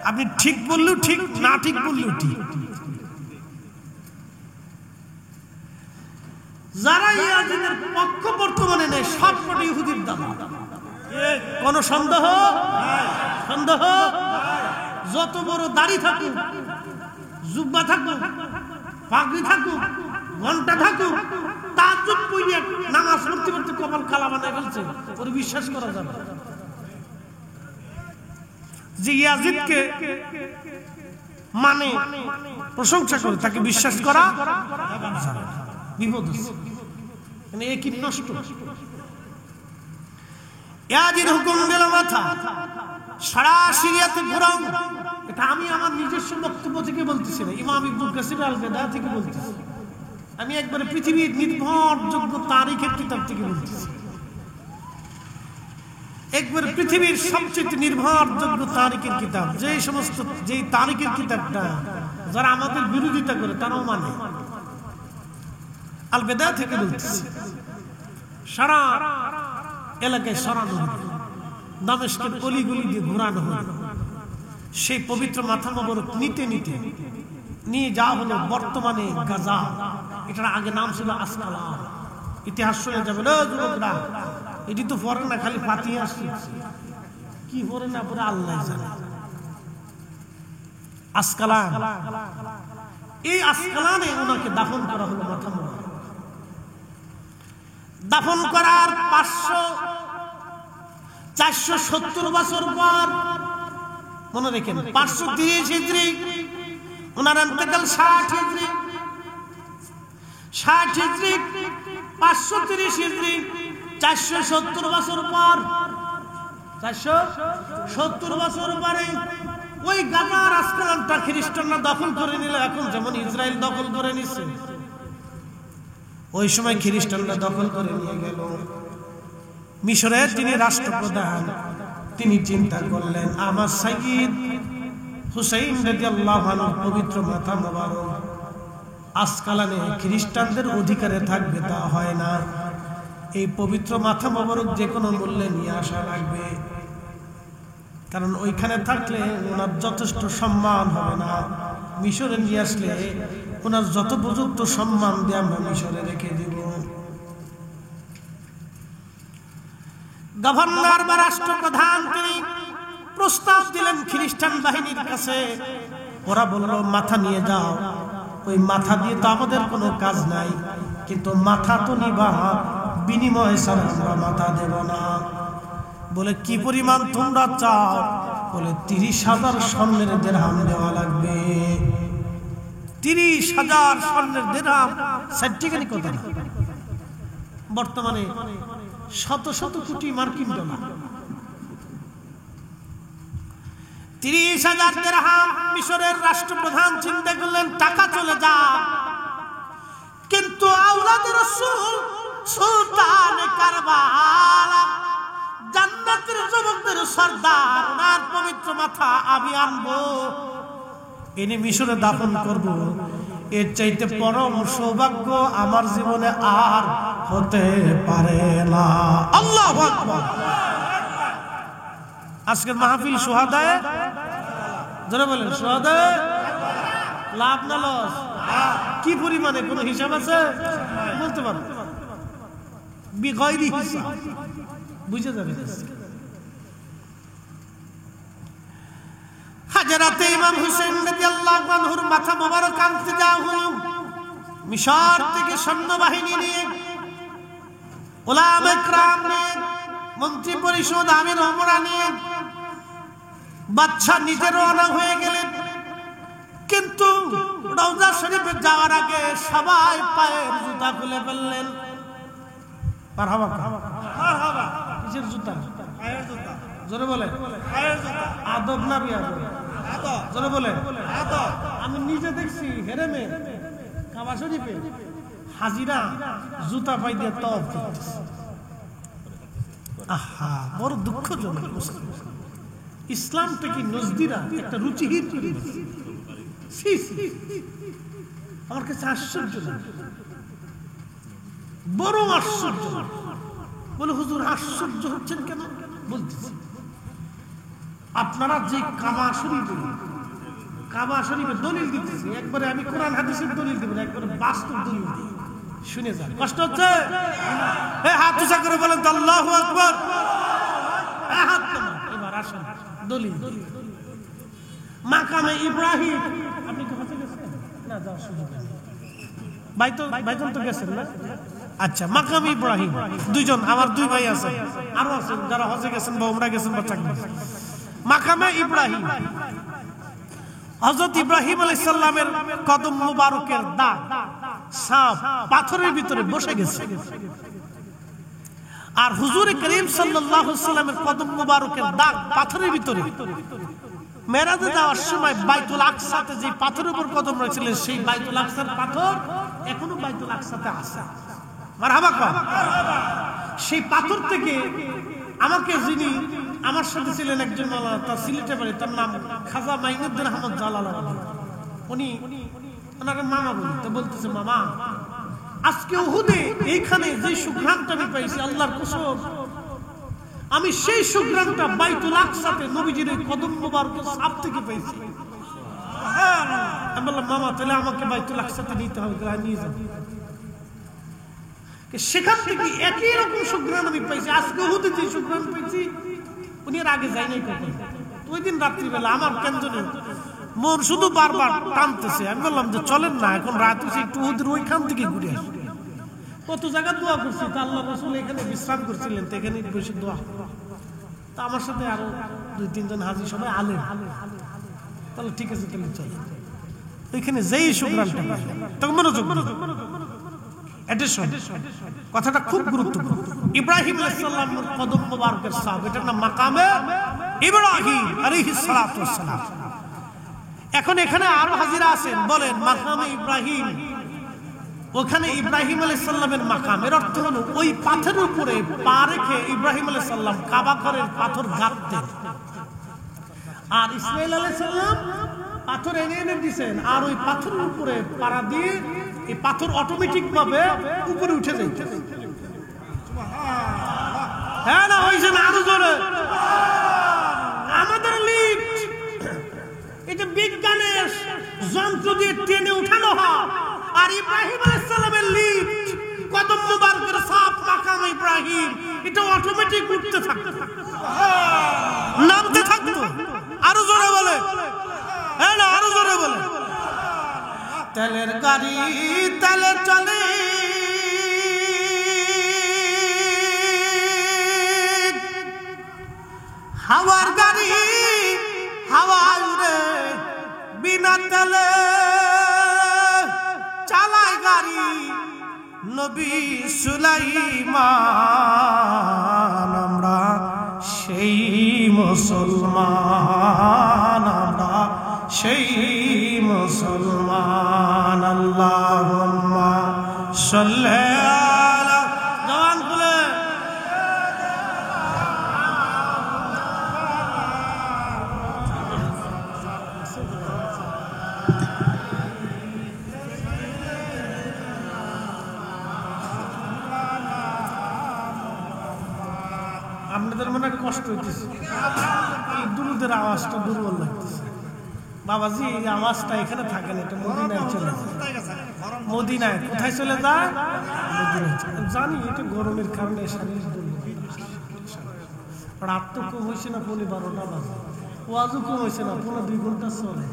আপনি ঠিক বললেও ঠিক, না ঠিক বললেও ঠিক। যারা ইয়াজিদের পক্ষ বর্তমানে নেয় সবকটি ইহুদির দালাল। কোন সন্দেহ? সন্দেহ? যত বড় দাড়ি থাকুক, জুব্বা থাকুক, পাগড়ি থাকুক, ঘন্টা থাকুক, তাহাজ্জুদ পড়ে নামাজ পড়তে পড়তে কপাল কালা বানায় ফেলছে, ওর বিশ্বাস করা যাবে যে ইয়াজিদকে মানে প্রশংসা করে তাকে বিশ্বাস করা যাবে? বিপদ মানে একই নষ্ট। ইয়াজিদ হুকুম দিল মাথা সারা সিরিয়াতে ঘোরাও। এটা আমি আমার নিজস্ব বক্তব্য থেকে বলতেছি না, ইমাম ইবনুল কাসির আল বেদা থেকে বলতেছি। আমি একবারে পৃথিবীর নির্ভরযোগ্য তারিখের কিতাব থেকে বলতেছি। একবারে পৃথিবীর সবচেয়ে নির্ভরযোগ্য তারিখের কিতাব, যে সমস্ত যে তারিখের কিতাবটা যারা আমাদের বিরোধিতা করে তারাও মানে, আল বেদা থেকে বলতেছি। সারা এলাকায় সরানো হলো, দামেস্কের অলিগলি দিয়ে ঘোরানো হলো। সেই পবিত্র মাথা মোবারক নিতে নিতে নিয়ে যাওয়া হলো বর্তমানে গাজা। এটার আগে নাম ছিল আসকালান। ইতিহাস শুনে যাবে যুবকরা, এটি তো পড়ে না, খালি ফাতিহা শিখছে, কি পড়ে না পড়ে আল্লাহ জানে। আসকালান, এই আসকালানে ওনাকে দাফন করা হলো মাথা মোবারক। দাফন করার 470 বছর পর, মনে রেখেন 530 হিজরি, ওনার ইন্তেকাল 60 হিজরি, 60 হিজরি 530 হিজরি, 470 বছর পর, 470 বছর পরে ওই গাজার আসকালানটা খ্রিস্টানরা দখল করে নিল। এখন যেমন ইসরায়েল দখল করে নিচ্ছে, ওই সময় খ্রিস্টানরা দখল করে নিয়ে গেল। মিশরের যিনি রাষ্ট্রপ্রধান, তিনি চিন্তা করলেন আমার সাইয়্যিদ হুসাইন রাদিয়াল্লাহু আনহু পবিত্র মাথা মোবারক আসকালানে খ্রিস্টানদের অধিকারে থাকবে, তা হয় না। এই পবিত্র মাথা মোবারক যে কোনো মূল্যে নিয়ে আসা লাগবে, কারণ ওইখানে থাকলে ওনার যথেষ্ট সম্মান হবে না। মিশরে নিয়ে আসলে ওনার যত উপযুক্ত সম্মান দিয়ে আমরা মিশরে রেখে দিব। গভর্নর বা রাষ্ট্রপ্রধান তিনি প্রস্তাব দিলেন খ্রিস্টান বাহিনীর কাছে। ওরা বলল মাথা নিয়ে যাও। ওই মাথা দিয়ে তো আমাদের কোনো কাজ নাই, কিন্তু মাথা তো নিবা, বিনিময়ে ছাড়া আমরা মাথা দেব না। বলে কি পরিমাণ তোমরা চাও? বলে 30,000 স্বর্ণের দিরহাম দেওয়া লাগবে। 30,000 স্বর্ণের দিরহাম সাইটিকানি কথা না, বর্তমানে শত শত কোটি মার্কিন ডলার। 30,000 দিরহাম মিশরের রাষ্ট্রপ্রধান চিন্তা করলেন টাকা চলে যা, কিন্তু আওলাদে রাসূল সুলতান কারবালা জান্নাতের যুবকদের সর্দার ওনার পবিত্র মাথা আমি আনবো, এনে মিশরে দাফন করব। এর চাইতে পরম সৌভাগ্য আমার জীবনে আর হতে পারে না। আল্লাহু আকবার। আজকের মাহফিল সুহাদায়ে, যারা বলেন সুহাদায়ে লাভ না লস, কি পরিমাণে কোনো হিসাব আছে বলতে পারো? বিগয়রি হিসাব বুঝে যাবে। হাজরাতে ইমাম হুসেন রাদিয়াল্লাহু আনহুর মাথা মোবারক আনতে যাওয়া হলো মিশর থেকে সৈন্যবাহিনী নিয়ে, উলামা ইকরাম নিয়ে, মন্ত্রী পরিষদ, আমির ওমরা নিয়ে বাদশা নিজে রওনা হয়ে গেলেন। কিন্তু রওজা শরীফে যাওয়ার আগে সবাই পায়ের জুতা খুলে ফেললেন। মারহাবা মারহাবা। কিসের জুতা? পায়ের জুতা। জোরে বলে পায়ের জুতা। আদব না বিয়াদব? আদব। জোরে বলে আদব। আমি নিজে দেখছি হেরেমে কাবা শরীফে হাজিরা জুতা পাই দিয়ে তওয়াফ করতেছে। আহা, বড় দুঃখজনক। ইসলামটা কি নজদিরা একটা রুচিহীন পরিবেশ। আমার কাছে আশ্চর্য লাগে, বড় আশ্চর্য। বলে হুজুর আশ্চর্য হচ্ছেন কেন? বলতেছি, আপনারা যে কাবা শরীফে দলিল দিতেছে, একবারে আমি কোরআন হাদিসের দলিল দিব না, একবারে বাস্তব দলিল দিই, শুনে যান। কষ্ট হচ্ছে? হাত উঁচা করে বলেন তো আল্লাহু আকবার। হাত নামান। এবার আসেন দলিল। মাকামে ইব্রাহিম, আপনি কি হজে গেছেন? না, যাওয়ার সুযোগ নেই। বাইতুল তো গেছেন না? আচ্ছা, মাকামে ইব্রাহিম দুইজন, আমার দুই ভাই আছে, আরো আছেন যারা হজে গেছেন বা উমরা গেছেন বা চাকরি। মাকামে ইব্রাহিম, হযরত ইব্রাহিম আলাইহিস সালামের কদম মুবারকের দাগ সাপ পাথরের ভিতরে বসে গেছে। আর হুজুর করিম সাল্লাল্লাহু আলাইহি সাল্লামের কদম মুবারকের দাগ পাথরের ভিতরে মেরাজে যাওয়ার সময় বাইতুল আকসাতে যে পাথরের উপর কদম রাখছিলেন, সেই বাইতুল আকসার পাথর এখনো বাইতুল আকসাতে আছে। মারহাবা কর। সেই পাথর থেকে আমাকে যিনি আমার সাথে ছিলেন একজন মাওলানা, তার সিলেটে বাড়ি, তার নাম খাজা মাইনুদ্দিন আহমদ জালালাবাদী, উনি ওনাকে মামা বলি। তো বলতেছে, মামা আজকে উহুদে এইখানে যে সুঘ্রাণটা আমি পাইছি, আল্লাহর কসম আমি সেই সুঘ্রাণটা বাইতুল আকসাতে নবীজির এই কদম মুবারকের সাপ থেকে পাইছি। আমি বললাম, মামা তাহলে আমাকে বাইতুল আকসাতে নিতে হবে, নিয়ে যাবে। সেখান থেকে একই রকম সুঘ্রাণ আমি পাইছি। আজকে উহুদে যে সুঘ্রাণ পাইছি, উনি এর আগে যাই নাই কখন। ওই দিন রাত্রিবেলা আমার কেন জানি মন শুধু বারবার টানতেছে। আমি বললাম যে চলেন না, এখন রাত হচ্ছে, একটু উহুদের ওইখান থেকে ঘুরে আসি। কত জায়গা দোয়া করছি, তা আল্লাহ রাসূল এখানে বিশ্রাম করছিলেন, তো এখানে বসে দোয়া। তা আমার সাথে আরো 2-3 জন হাজি, সবাই আলেম। তাহলে ঠিক আছে, তাহলে চল। ওইখানে যেই সুঘ্রাণটা তখন মনোযোগ, কথাটা খুব গুরুত্বপূর্ণ। ইব্রাহিম আলাইহিস সালামের কদম মুবারকের সাপ, এটার নাম মাকামে ইব্রাহিম আলাইহিস সালাতু ওয়াস সালাম। এখন এখানে আরো হাজিরা আছেন, বলেন মাকামে ইব্রাহিম, ওখানে ইব্রাহিম আলাইহিস সালামের মাকাম, এর অর্থ হলো ওই পাথরের উপরে পা রেখে ইব্রাহিম আলাইহিস সালাম কাবা ঘরের পাথর গাঁথতেন। আর ইসমাঈল আলাইহিস সালাম পাথর এনে এনে দিয়েছেন, আর ওই পাথরের উপরে পাড়া দিয়ে এই পাথর অটোমেটিক ভাবে উপরে উঠে যাইতে। হ্যাঁ না, ওই যে আরো জোরে আমাদের লিফট, এটা বিজ্ঞানের যন্ত্র দিয়ে টেনে উঠানো হয়। আর ইব্রাহিম আলাইহিস সালামের লিফট, কদম মুবারকের সাপ মাকাম ইব্রাহিম, এটা অটোমেটিক উঠতে থাকতো, নামতে থাকতো। আরো জোরে বলে, হ্যাঁ না, আরো জোরে বলে। তেলের গাড়ি তেলে চলে, হাওয়ার গাড়ি হাওয়ায় উড়ে, বিনা তেলে চালায় গাড়ি নবী সুলাইমান। আমরা সেই মুসলমান। সেই মুসলমান। আল্লাহুম্মা সাল্লি আলা, জবান খুলে আপনাদের মনে কষ্ট হইতেছে, এই দুরুদের আওয়াজটা দুর্বল লাগতেছে। বাবাজি এই আওয়াজটা এখানে থাকে না, এটা মদিনায় চলে যায়। মদিনায় কোথায় চলে যায়? মদিনায়। জানি এটা গরমের কারণে শরীর রাত তো কম হয়েছে না, 12টা বাজে, ওয়াজও কম হয়েছে না, 2 ঘন্টা চলে।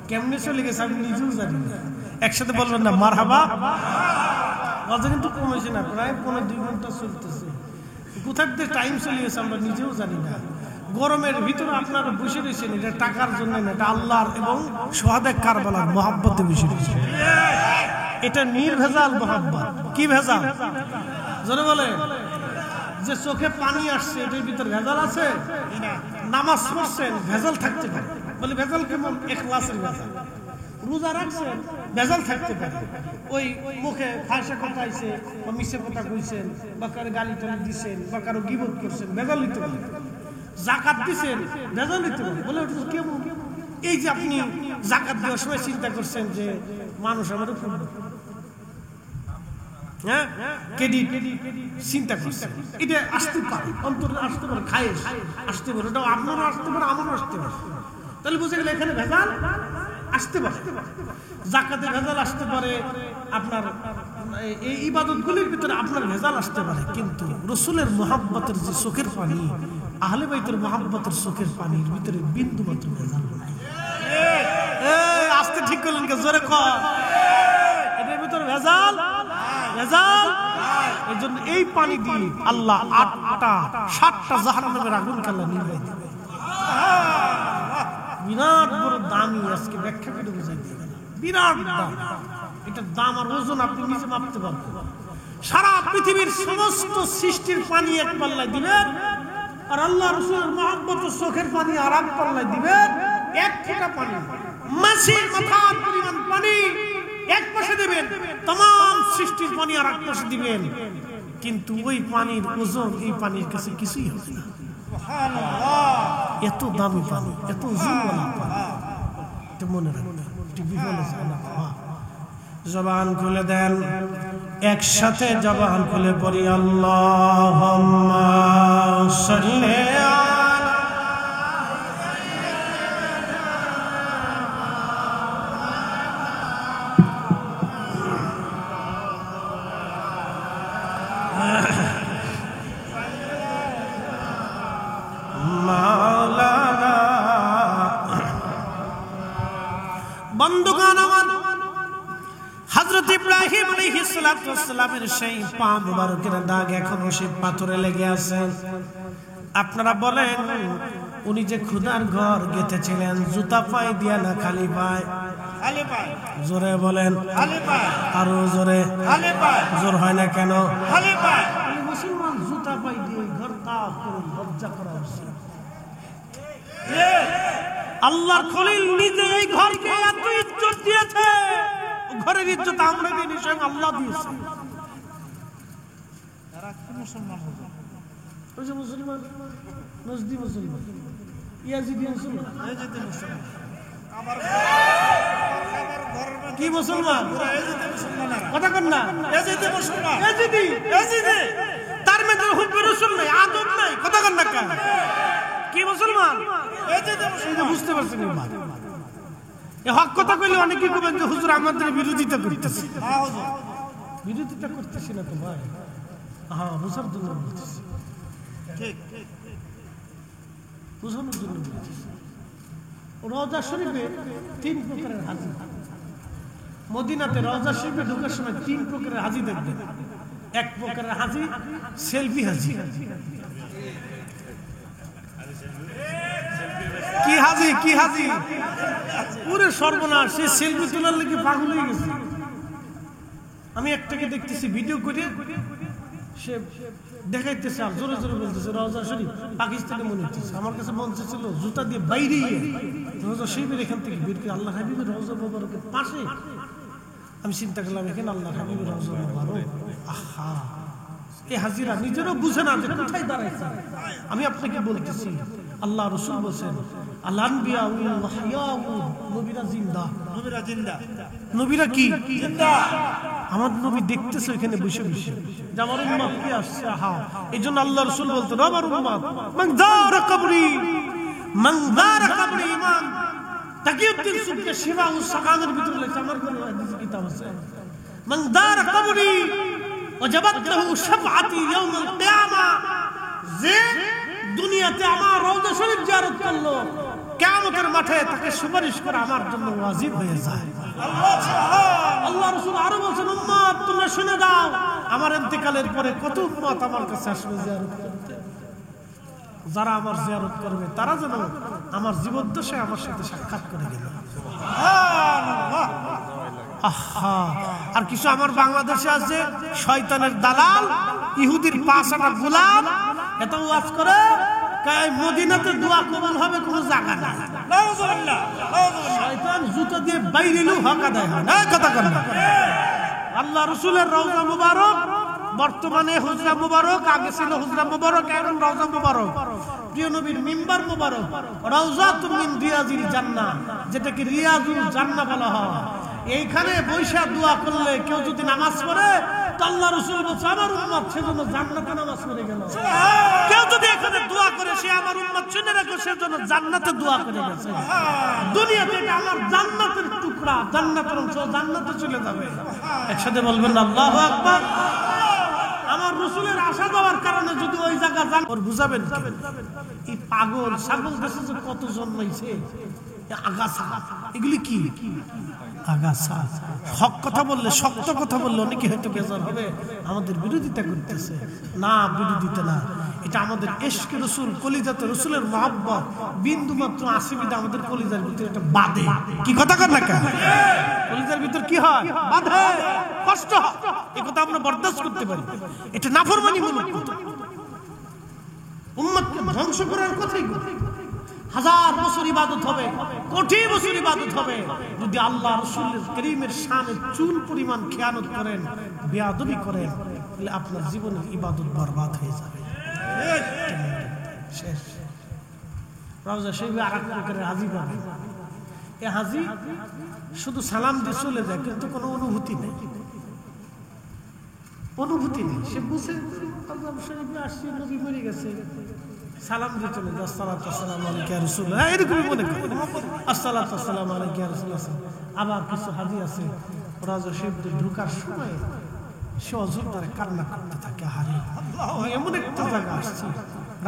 কেমনে চলে গেছে আমি নিজেও জানি না। একসাথে বলবেন না মারহাবা। ওয়াজও কিন্তু কম হয়েছে না, প্রায় 2 ঘন্টা চলতেছে। কোথায় টাইম চলে গেছে আমরা নিজেও জানি না। গরমের ভিতরে আপনারা বসে রয়েছেন, এটা টাকার জন্য না, এটা আল্লাহর এবং সোহাদে কারবালার মহাব্বতে বসে রয়েছে। এটা নির্ভেজাল মহাব্বত। কি ভেজাল? জোরে বলে। যে চোখে পানি আসছে এটার ভিতরে ভেজাল আছে? নামাজ পড়ছেন, ভেজাল থাকতে পারে। বলে ভেজাল কেমন? ইখলাসের ভেজাল। রোজা রাখছেন, ভেজাল থাকতে পারে। ওই মুখে ফাঁসা কথা আইছে বা মিশে কথা কইছেন বা কারো গালি টালি দিচ্ছেন বা কারো গিবত করছেন, ভেজাল নিতে পারে। জাকাত দিচ্ছেন, ভেজাল নিতে পারে। বলে কেমন? এই যে আপনি জাকাত দেওয়ার সময় চিন্তা করছেন যে মানুষ আমাদের হ্যাঁ কেডি চিন্তা করছেন, এটা আসতে পারে, অন্তরে আসতে পারে, খায় আসতে পারে, ওটা আপনারও আসতে পারে, আমারও আসতে পারে। তাহলে বুঝে গেলে এখানে ভেজাল আসতে পারে। জাকাতে ভেজাল আসতে পারে, আপনার এই ইবাদতগুলির ভিতরে আপনার ভেজাল আসতে পারে। কিন্তু রসুলের মহাব্বতের যে চোখের পানি, আহলে বাইতের মহাব্বতের চোখের পানির ভিতরে বিন্দু মাত্র ভেজাল নাই। আস্তে ঠিক করলেন কে? জোরে কর। এটার ভিতরে ভেজাল ভেজাল। এই জন্য এই পানি দিয়ে আল্লাহ 7টা জাহান্নামের আগুন আল্লাহ নিভাই দিবে। বিরাট বড় দামি, আজকে ব্যাখ্যা করে বুঝাই দিয়ে গেল। বিরাট দাম। এটার দাম আর ওজন আপনি নিজে মাপতে পারবেন। সারা পৃথিবীর সমস্ত সৃষ্টির পানি এক পাল্লায় দিবেন, আর আল্লাহ রাসূলের মহব্বতের চোখের পানি আর এক পাল্লায় দিবেন। এক ফোঁটা পানি, মাছের মাথার পরিমাণ পানি এক পাশে দিবেন, तमाम সৃষ্টির পানি আর এক পাশে দিবেন, কিন্তু ওই পানির ওজন এই পানির কাছে কিছুই হবে না। সুবহানাল্লাহ। এত দামি পানি, এত ওজনওয়ালা পানি। এটা মনে রাখবেন, টিভি বলে যায় না। জবান খুলে দেন, একসাথে জবান খুলে পড়ি আল্লাহুম্মা সাল্লি আলা। বন্ধুগণ আমার, হযরত ইব্রাহিম আলাইহিস সালাতু ওয়াস সালামের সেই পা মুবারকের দাগ এখনো সেই পাথরে লেগে আছে। আপনারা বলেন, উনি যে খুদার ঘর গেঁথেছিলেন জুতা পায়ে দিয়া না খালি পায়? খালি পায়। জোরে বলেন। খালি পায়। আরো জোরে। খালি পায়। জোর হয় না কেন? খালি পায়। মুসলমান জুতা পায়ে দিয়ে ঘর তাওয়াফ করে লজ্জা করা উচিত। আল্লাহর খলিল নিজে এই ঘরকে এত ইজ্জত দিয়েছে, ঘরের ইজ্জত আমরা দিইনি, স্বয়ং আল্লাহ দিয়েছে। তারা কি মুসলমান হবে? ওই যে মুসলমান, নজদি মুসলমান, ইয়াজিদি মুসলমান, ইয়াজিদি মুসলমান, আবার কি মুসলমান? ইয়াজিদি মুসলমান। কথা কন না, ইয়াজিদি মুসলমান, ইয়াজিদি, ইয়াজিদি। তার মধ্যে হুব্বে রাসূল নাই, আদব নাই। কথা কন না কেন? কি মুসলমান? বুঝতে পারছেন? হক কথা কইলে অনেকে কবেন যে হুজুর আমাদের বিরোধিতা করতেছে। বিরোধিতা করতেছি না তো ভাই, হ্যাঁ বুঝার জন্য বলতেছি, বুঝানোর জন্য বলতেছি। রওজা শরীফে 3 প্রকারের হাজি। মদিনাতে রওজা শরীফে ঢোকার সময় 3 প্রকারের হাজি দেখবেন। এক প্রকারের হাজি সেলফি হাজি। কি হাজি? কি হাজি? পুরো সর্বনাশ, সে সেলফি তোলার লেগে পাগল হয়ে গেছে। আমি একটাকে দেখতেছি ভিডিও করে সে দেখাইতেছে আর জোরে জোরে বলতেছে রওজা শরীফ পাকিস্তানে মনে হচ্ছে। আমার কাছে মন চাইছিল জুতা দিয়ে বাইরে রওজা শরীফের এখান থেকে বের করে আল্লাহ হাবিবের রওজা মোবারকের পাশে। আমি চিন্তা করলাম এখানে আল্লাহ হাবিবের রওজা মোবারক। আহা, এই হাজিরা নিজেরও বুঝে না যে কোথায় দাঁড়াইছে। আমি আপনাকে বলতেছি আল্লাহ রাসূল বলেন আল আনবিয়া ওয়াল ওয়াহইয়া, নবীরা জিন্দা। নবীরা জিন্দা, নবীরা কি জিন্দা? আমার নবী দেখতেছে এখানে বসে বসে যে আমার উম্মত কি আসছে। হ্যাঁ, এইজন্য আল্লাহ রাসূল বলতেন আমার উম্মত মান যারা কবরি, মান যারা কবরি। ইমাম তাকিউদ্দিন সুবকি শিফা ও সাকানের ভিতরে লেখা আমার কোন হাদিস কিতাব আছে, মান যারা কবরি ওয়াজাবাত লাহু শাফআতি ইয়াউমুল কিয়ামা, যে দুনিয়াতে আমার রওজা শরীফ জিয়ারত করলো কিয়ামতের মাঠে তাকে সুপারিশ করা আমার জন্য ওয়াজিব হয়ে যায়। আল্লাহ রাসূল আরো বলেন উম্মত তোমরা শুনে দাও, আমার ইন্তেকালের পরে কত উম্মত আমার কাছে আসবে জিয়ারত করতে। যারা আমার জিয়ারত করবে তারা যেন আমার জীবদ্দশায় আমার সাথে সাক্ষাৎ করে গেল। সুবহানাল্লাহ। আহা, আর কিছু আমার বাংলাদেশে আছে শয়তানের দালাল, ইহুদির পাঁচটা গোলাম, এত ওয়াজ করে মদিনাতে দোয়া কবুল হবে কোনো জায়গা নাই। নাউজুবিল্লাহ, শয়তান জুতা দিয়ে বাইরেলেও হক আদায় হয় না। কথা কন না। আল্লাহ রাসূলের রওজা মুবারক, বর্তমানে হুজরা মুবারক, আগে ছিল হুজরা মুবারক, এখন রওজা মুবারক। প্রিয় নবীর মিম্বার মুবারক, রাউজাতুম মিন রিয়াজিল জান্নাহ, যেটাকে রিয়াজুল জান্নাহ বলা হয়। এইখানে বৈশা দোয়া করলে কেউ যদি নামাজ পড়ে তো আল্লাহ রাসূল বলেন আমার উম্মত সেজন্য জান্নাতে নামাজ পড়ে গেল। কেউ যদি এখানে দোয়া করে সে আমার উম্মত শুনে রাখো সেজন্য জান্নাতে দোয়া করে গেছে। দুনিয়াতে এটা আমার জান্নাতের টুকরা, জান্নাতের অংশ, জান্নাতে চলে যাবে। একসাথে বলবেন আল্লাহু আকবার। আমার রাসূলের আশা দেওয়ার কারণে যদি ওই জায়গা যান ওর বুঝাবেন এই পাগল ছাগল দেশে যে কত জন্মাইছে, আগাছা, এগুলি কি আগাছা। হক কথা বললে, শক্ত কথা বললে অনেকে হয়তো বেজার হবে, আমাদের বিরোধিতা করতেছে। না, বিরোধিতা না, এটা আমাদের ইশকে রাসূল, কলিজাতে রাসূলের মহব্বত বিন্দু মাত্র আসিবিদা আমাদের কলিজার ভিতরে এটা বাঁধে। কি কথা কর না কেন? কলিজার ভিতর কি হয়? বাঁধে, কষ্ট হয়। এই কথা আমরা বরদাস্ত করতে পারি। এটা নাফরমানিমূলক কথা, উম্মতকে ধ্বংস করার কথাই। হাজার বছর ইবাদত হবে, কোটি বছর ইবাদত হবে, যদি আল্লাহ রাসূলের কারীমের শানে চুল পরিমাণ খেয়ানত করেন, বেয়াদবি করেন, তাহলে আপনার জীবনের ইবাদত বরবাদ হয়ে যাবে। শেষ। রওজা শরীফে আরেক প্রকারের হাজি পাবে। এই হাজি শুধু সালাম দিয়ে চলে যায়, কিন্তু কোনো অনুভূতি নেই, অনুভূতি নেই। সে বুঝে রওজা শরীফে আসছে, নবী মরে গেছে, সালাম দিয়ে চলে যায়, আসসালাতু ওয়াসসালামু আলাইকা ইয়া রাসূলুল্লাহ, এরকমই মনে করে, আসসালাতু ওয়াসসালামু আলাইকা ইয়া রাসূলুল্লাহ। আবার কিছু হাজি আছে রওজা শরীফে ঢোকার সময় সে অজর দ্বারা কান্না করতে থাকে, আরে আমি এমন একটা জায়গা আসছি,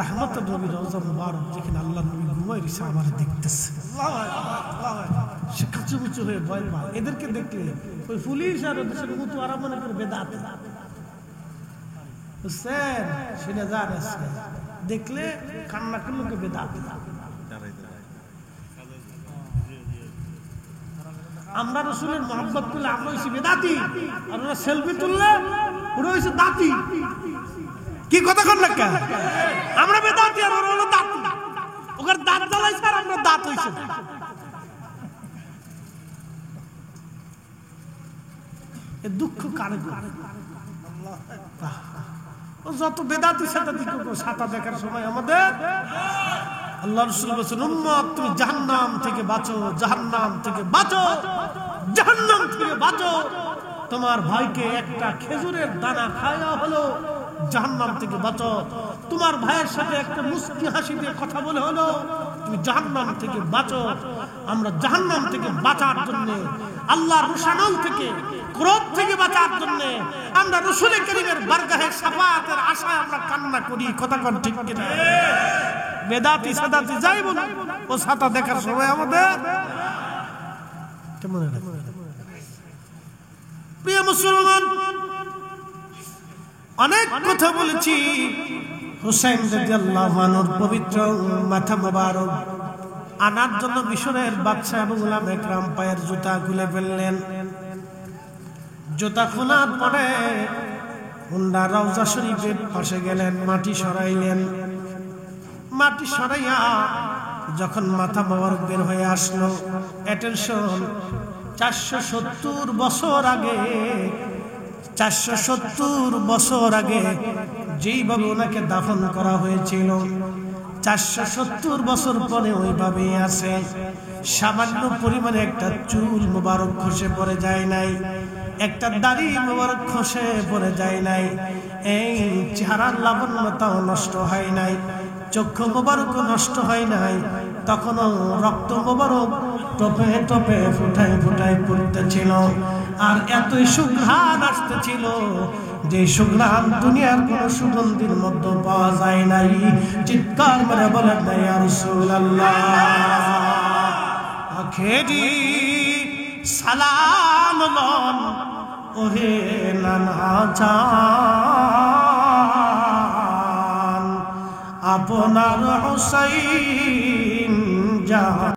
রাহমাতুল নবীর রওজা মুবারক, যেখানে আল্লাহ নবী ঘুমায় রয়েছে, আমার দেখতেছে। সে কাচুমুচু হয়ে ভয় পায়। এদেরকে দেখলে ওই পুলিশ আর ওদের মতো আর মনে করে বেদাত, বুঝছেন? সেটা জানে দেখলে কান্না করলে কে বেদাত। আমরা রাসূলের মহব্বত করলে আমরা হইছি বেদাতি, আর ওরা সেলফি তুললে ওরা হইছে দাতি। কি কথা কর না কেন? আমরা বেদাতি আর ওরা হলো দাতি। ওদের দাঁত জ্বালাইছে আর আমরা দাঁত হইছে। এ দুঃখ কারে কারে? যত বেদাতি সাদাতি করবো, সাতা দেখার সময় আমাদের আল্লাহ রাসূল বলেছেন উম্মত তুমি জাহান্নাম থেকে বাঁচো, জাহান্নাম থেকে বাঁচো, জাহান্নাম থেকে বাঁচো। তোমার ভাইকে একটা খেজুরের দানা খাওয়া হলো, জাহান্নাম থেকে বাঁচো। তোমার ভাইয়ের সাথে একটা মুস্কি হাসি দিয়ে কথা বলে হলো, তুমি জাহান্নাম থেকে বাঁচো। আমরা জাহান্নাম থেকে বাঁচার জন্য, আল্লাহর রোশানল থেকে, ক্রোধ থেকে বাঁচার জন্য আমরা রাসূল কারীমের বারগাহে শাফাআতের আশায় আমরা কান্না করি। কথা কোন ঠিক কিনা? বেদাতি সাদাতি যাই বল, ও ছাতা দেখার সময় আমাদের কেমন লাগে? প্রিয় মুসলমান, অনেক কথা বলেছি। হুসাইন রাদিয়াল্লাহু আনহুর পবিত্র মাথা মোবারক আনার জন্য মিশরের বাদশা এবং উলামা একরাম পায়ের জুতা খুলে ফেললেন। জুতা খোলার পরে হুন্ডা রওজা শরীফের পাশে গেলেন, মাটি সরাইলেন। মাটি সরাইয়া যখন মাথা মোবারক বের হয়ে আসলো, অ্যাটেনশন, 470 বছর আগে, 470 বছর আগে যেইভাবে ওনাকে দাফন করা হয়েছিল, 470 বছর পরে ওইভাবেই আছে। সামান্য পরিমাণে একটা চুল মোবারক খসে পড়ে যায় নাই, একটা দাড়ি মোবারক খসে পড়ে যায় নাই, এই চেহারার লাবণ্যতাও নষ্ট হয় নাই, চক্ষু মোবারক নষ্ট হয় নাই, তখনও রক্ত মোবারক টপে টপে ফুটায় ফুটায় পড়তেছিল। আর এতই সুঘ্রাণ আসতেছিল যে সুঘ্রাণ দুনিয়ার কোন সুগন্ধির মধ্যে পাওয়া যায় নাই। চিৎকার করে বলেন না ইয়া রাসূলুল্লাহ। আখেরি সালাম লন ওহে নানা জান, আপনার হুসাইন জান।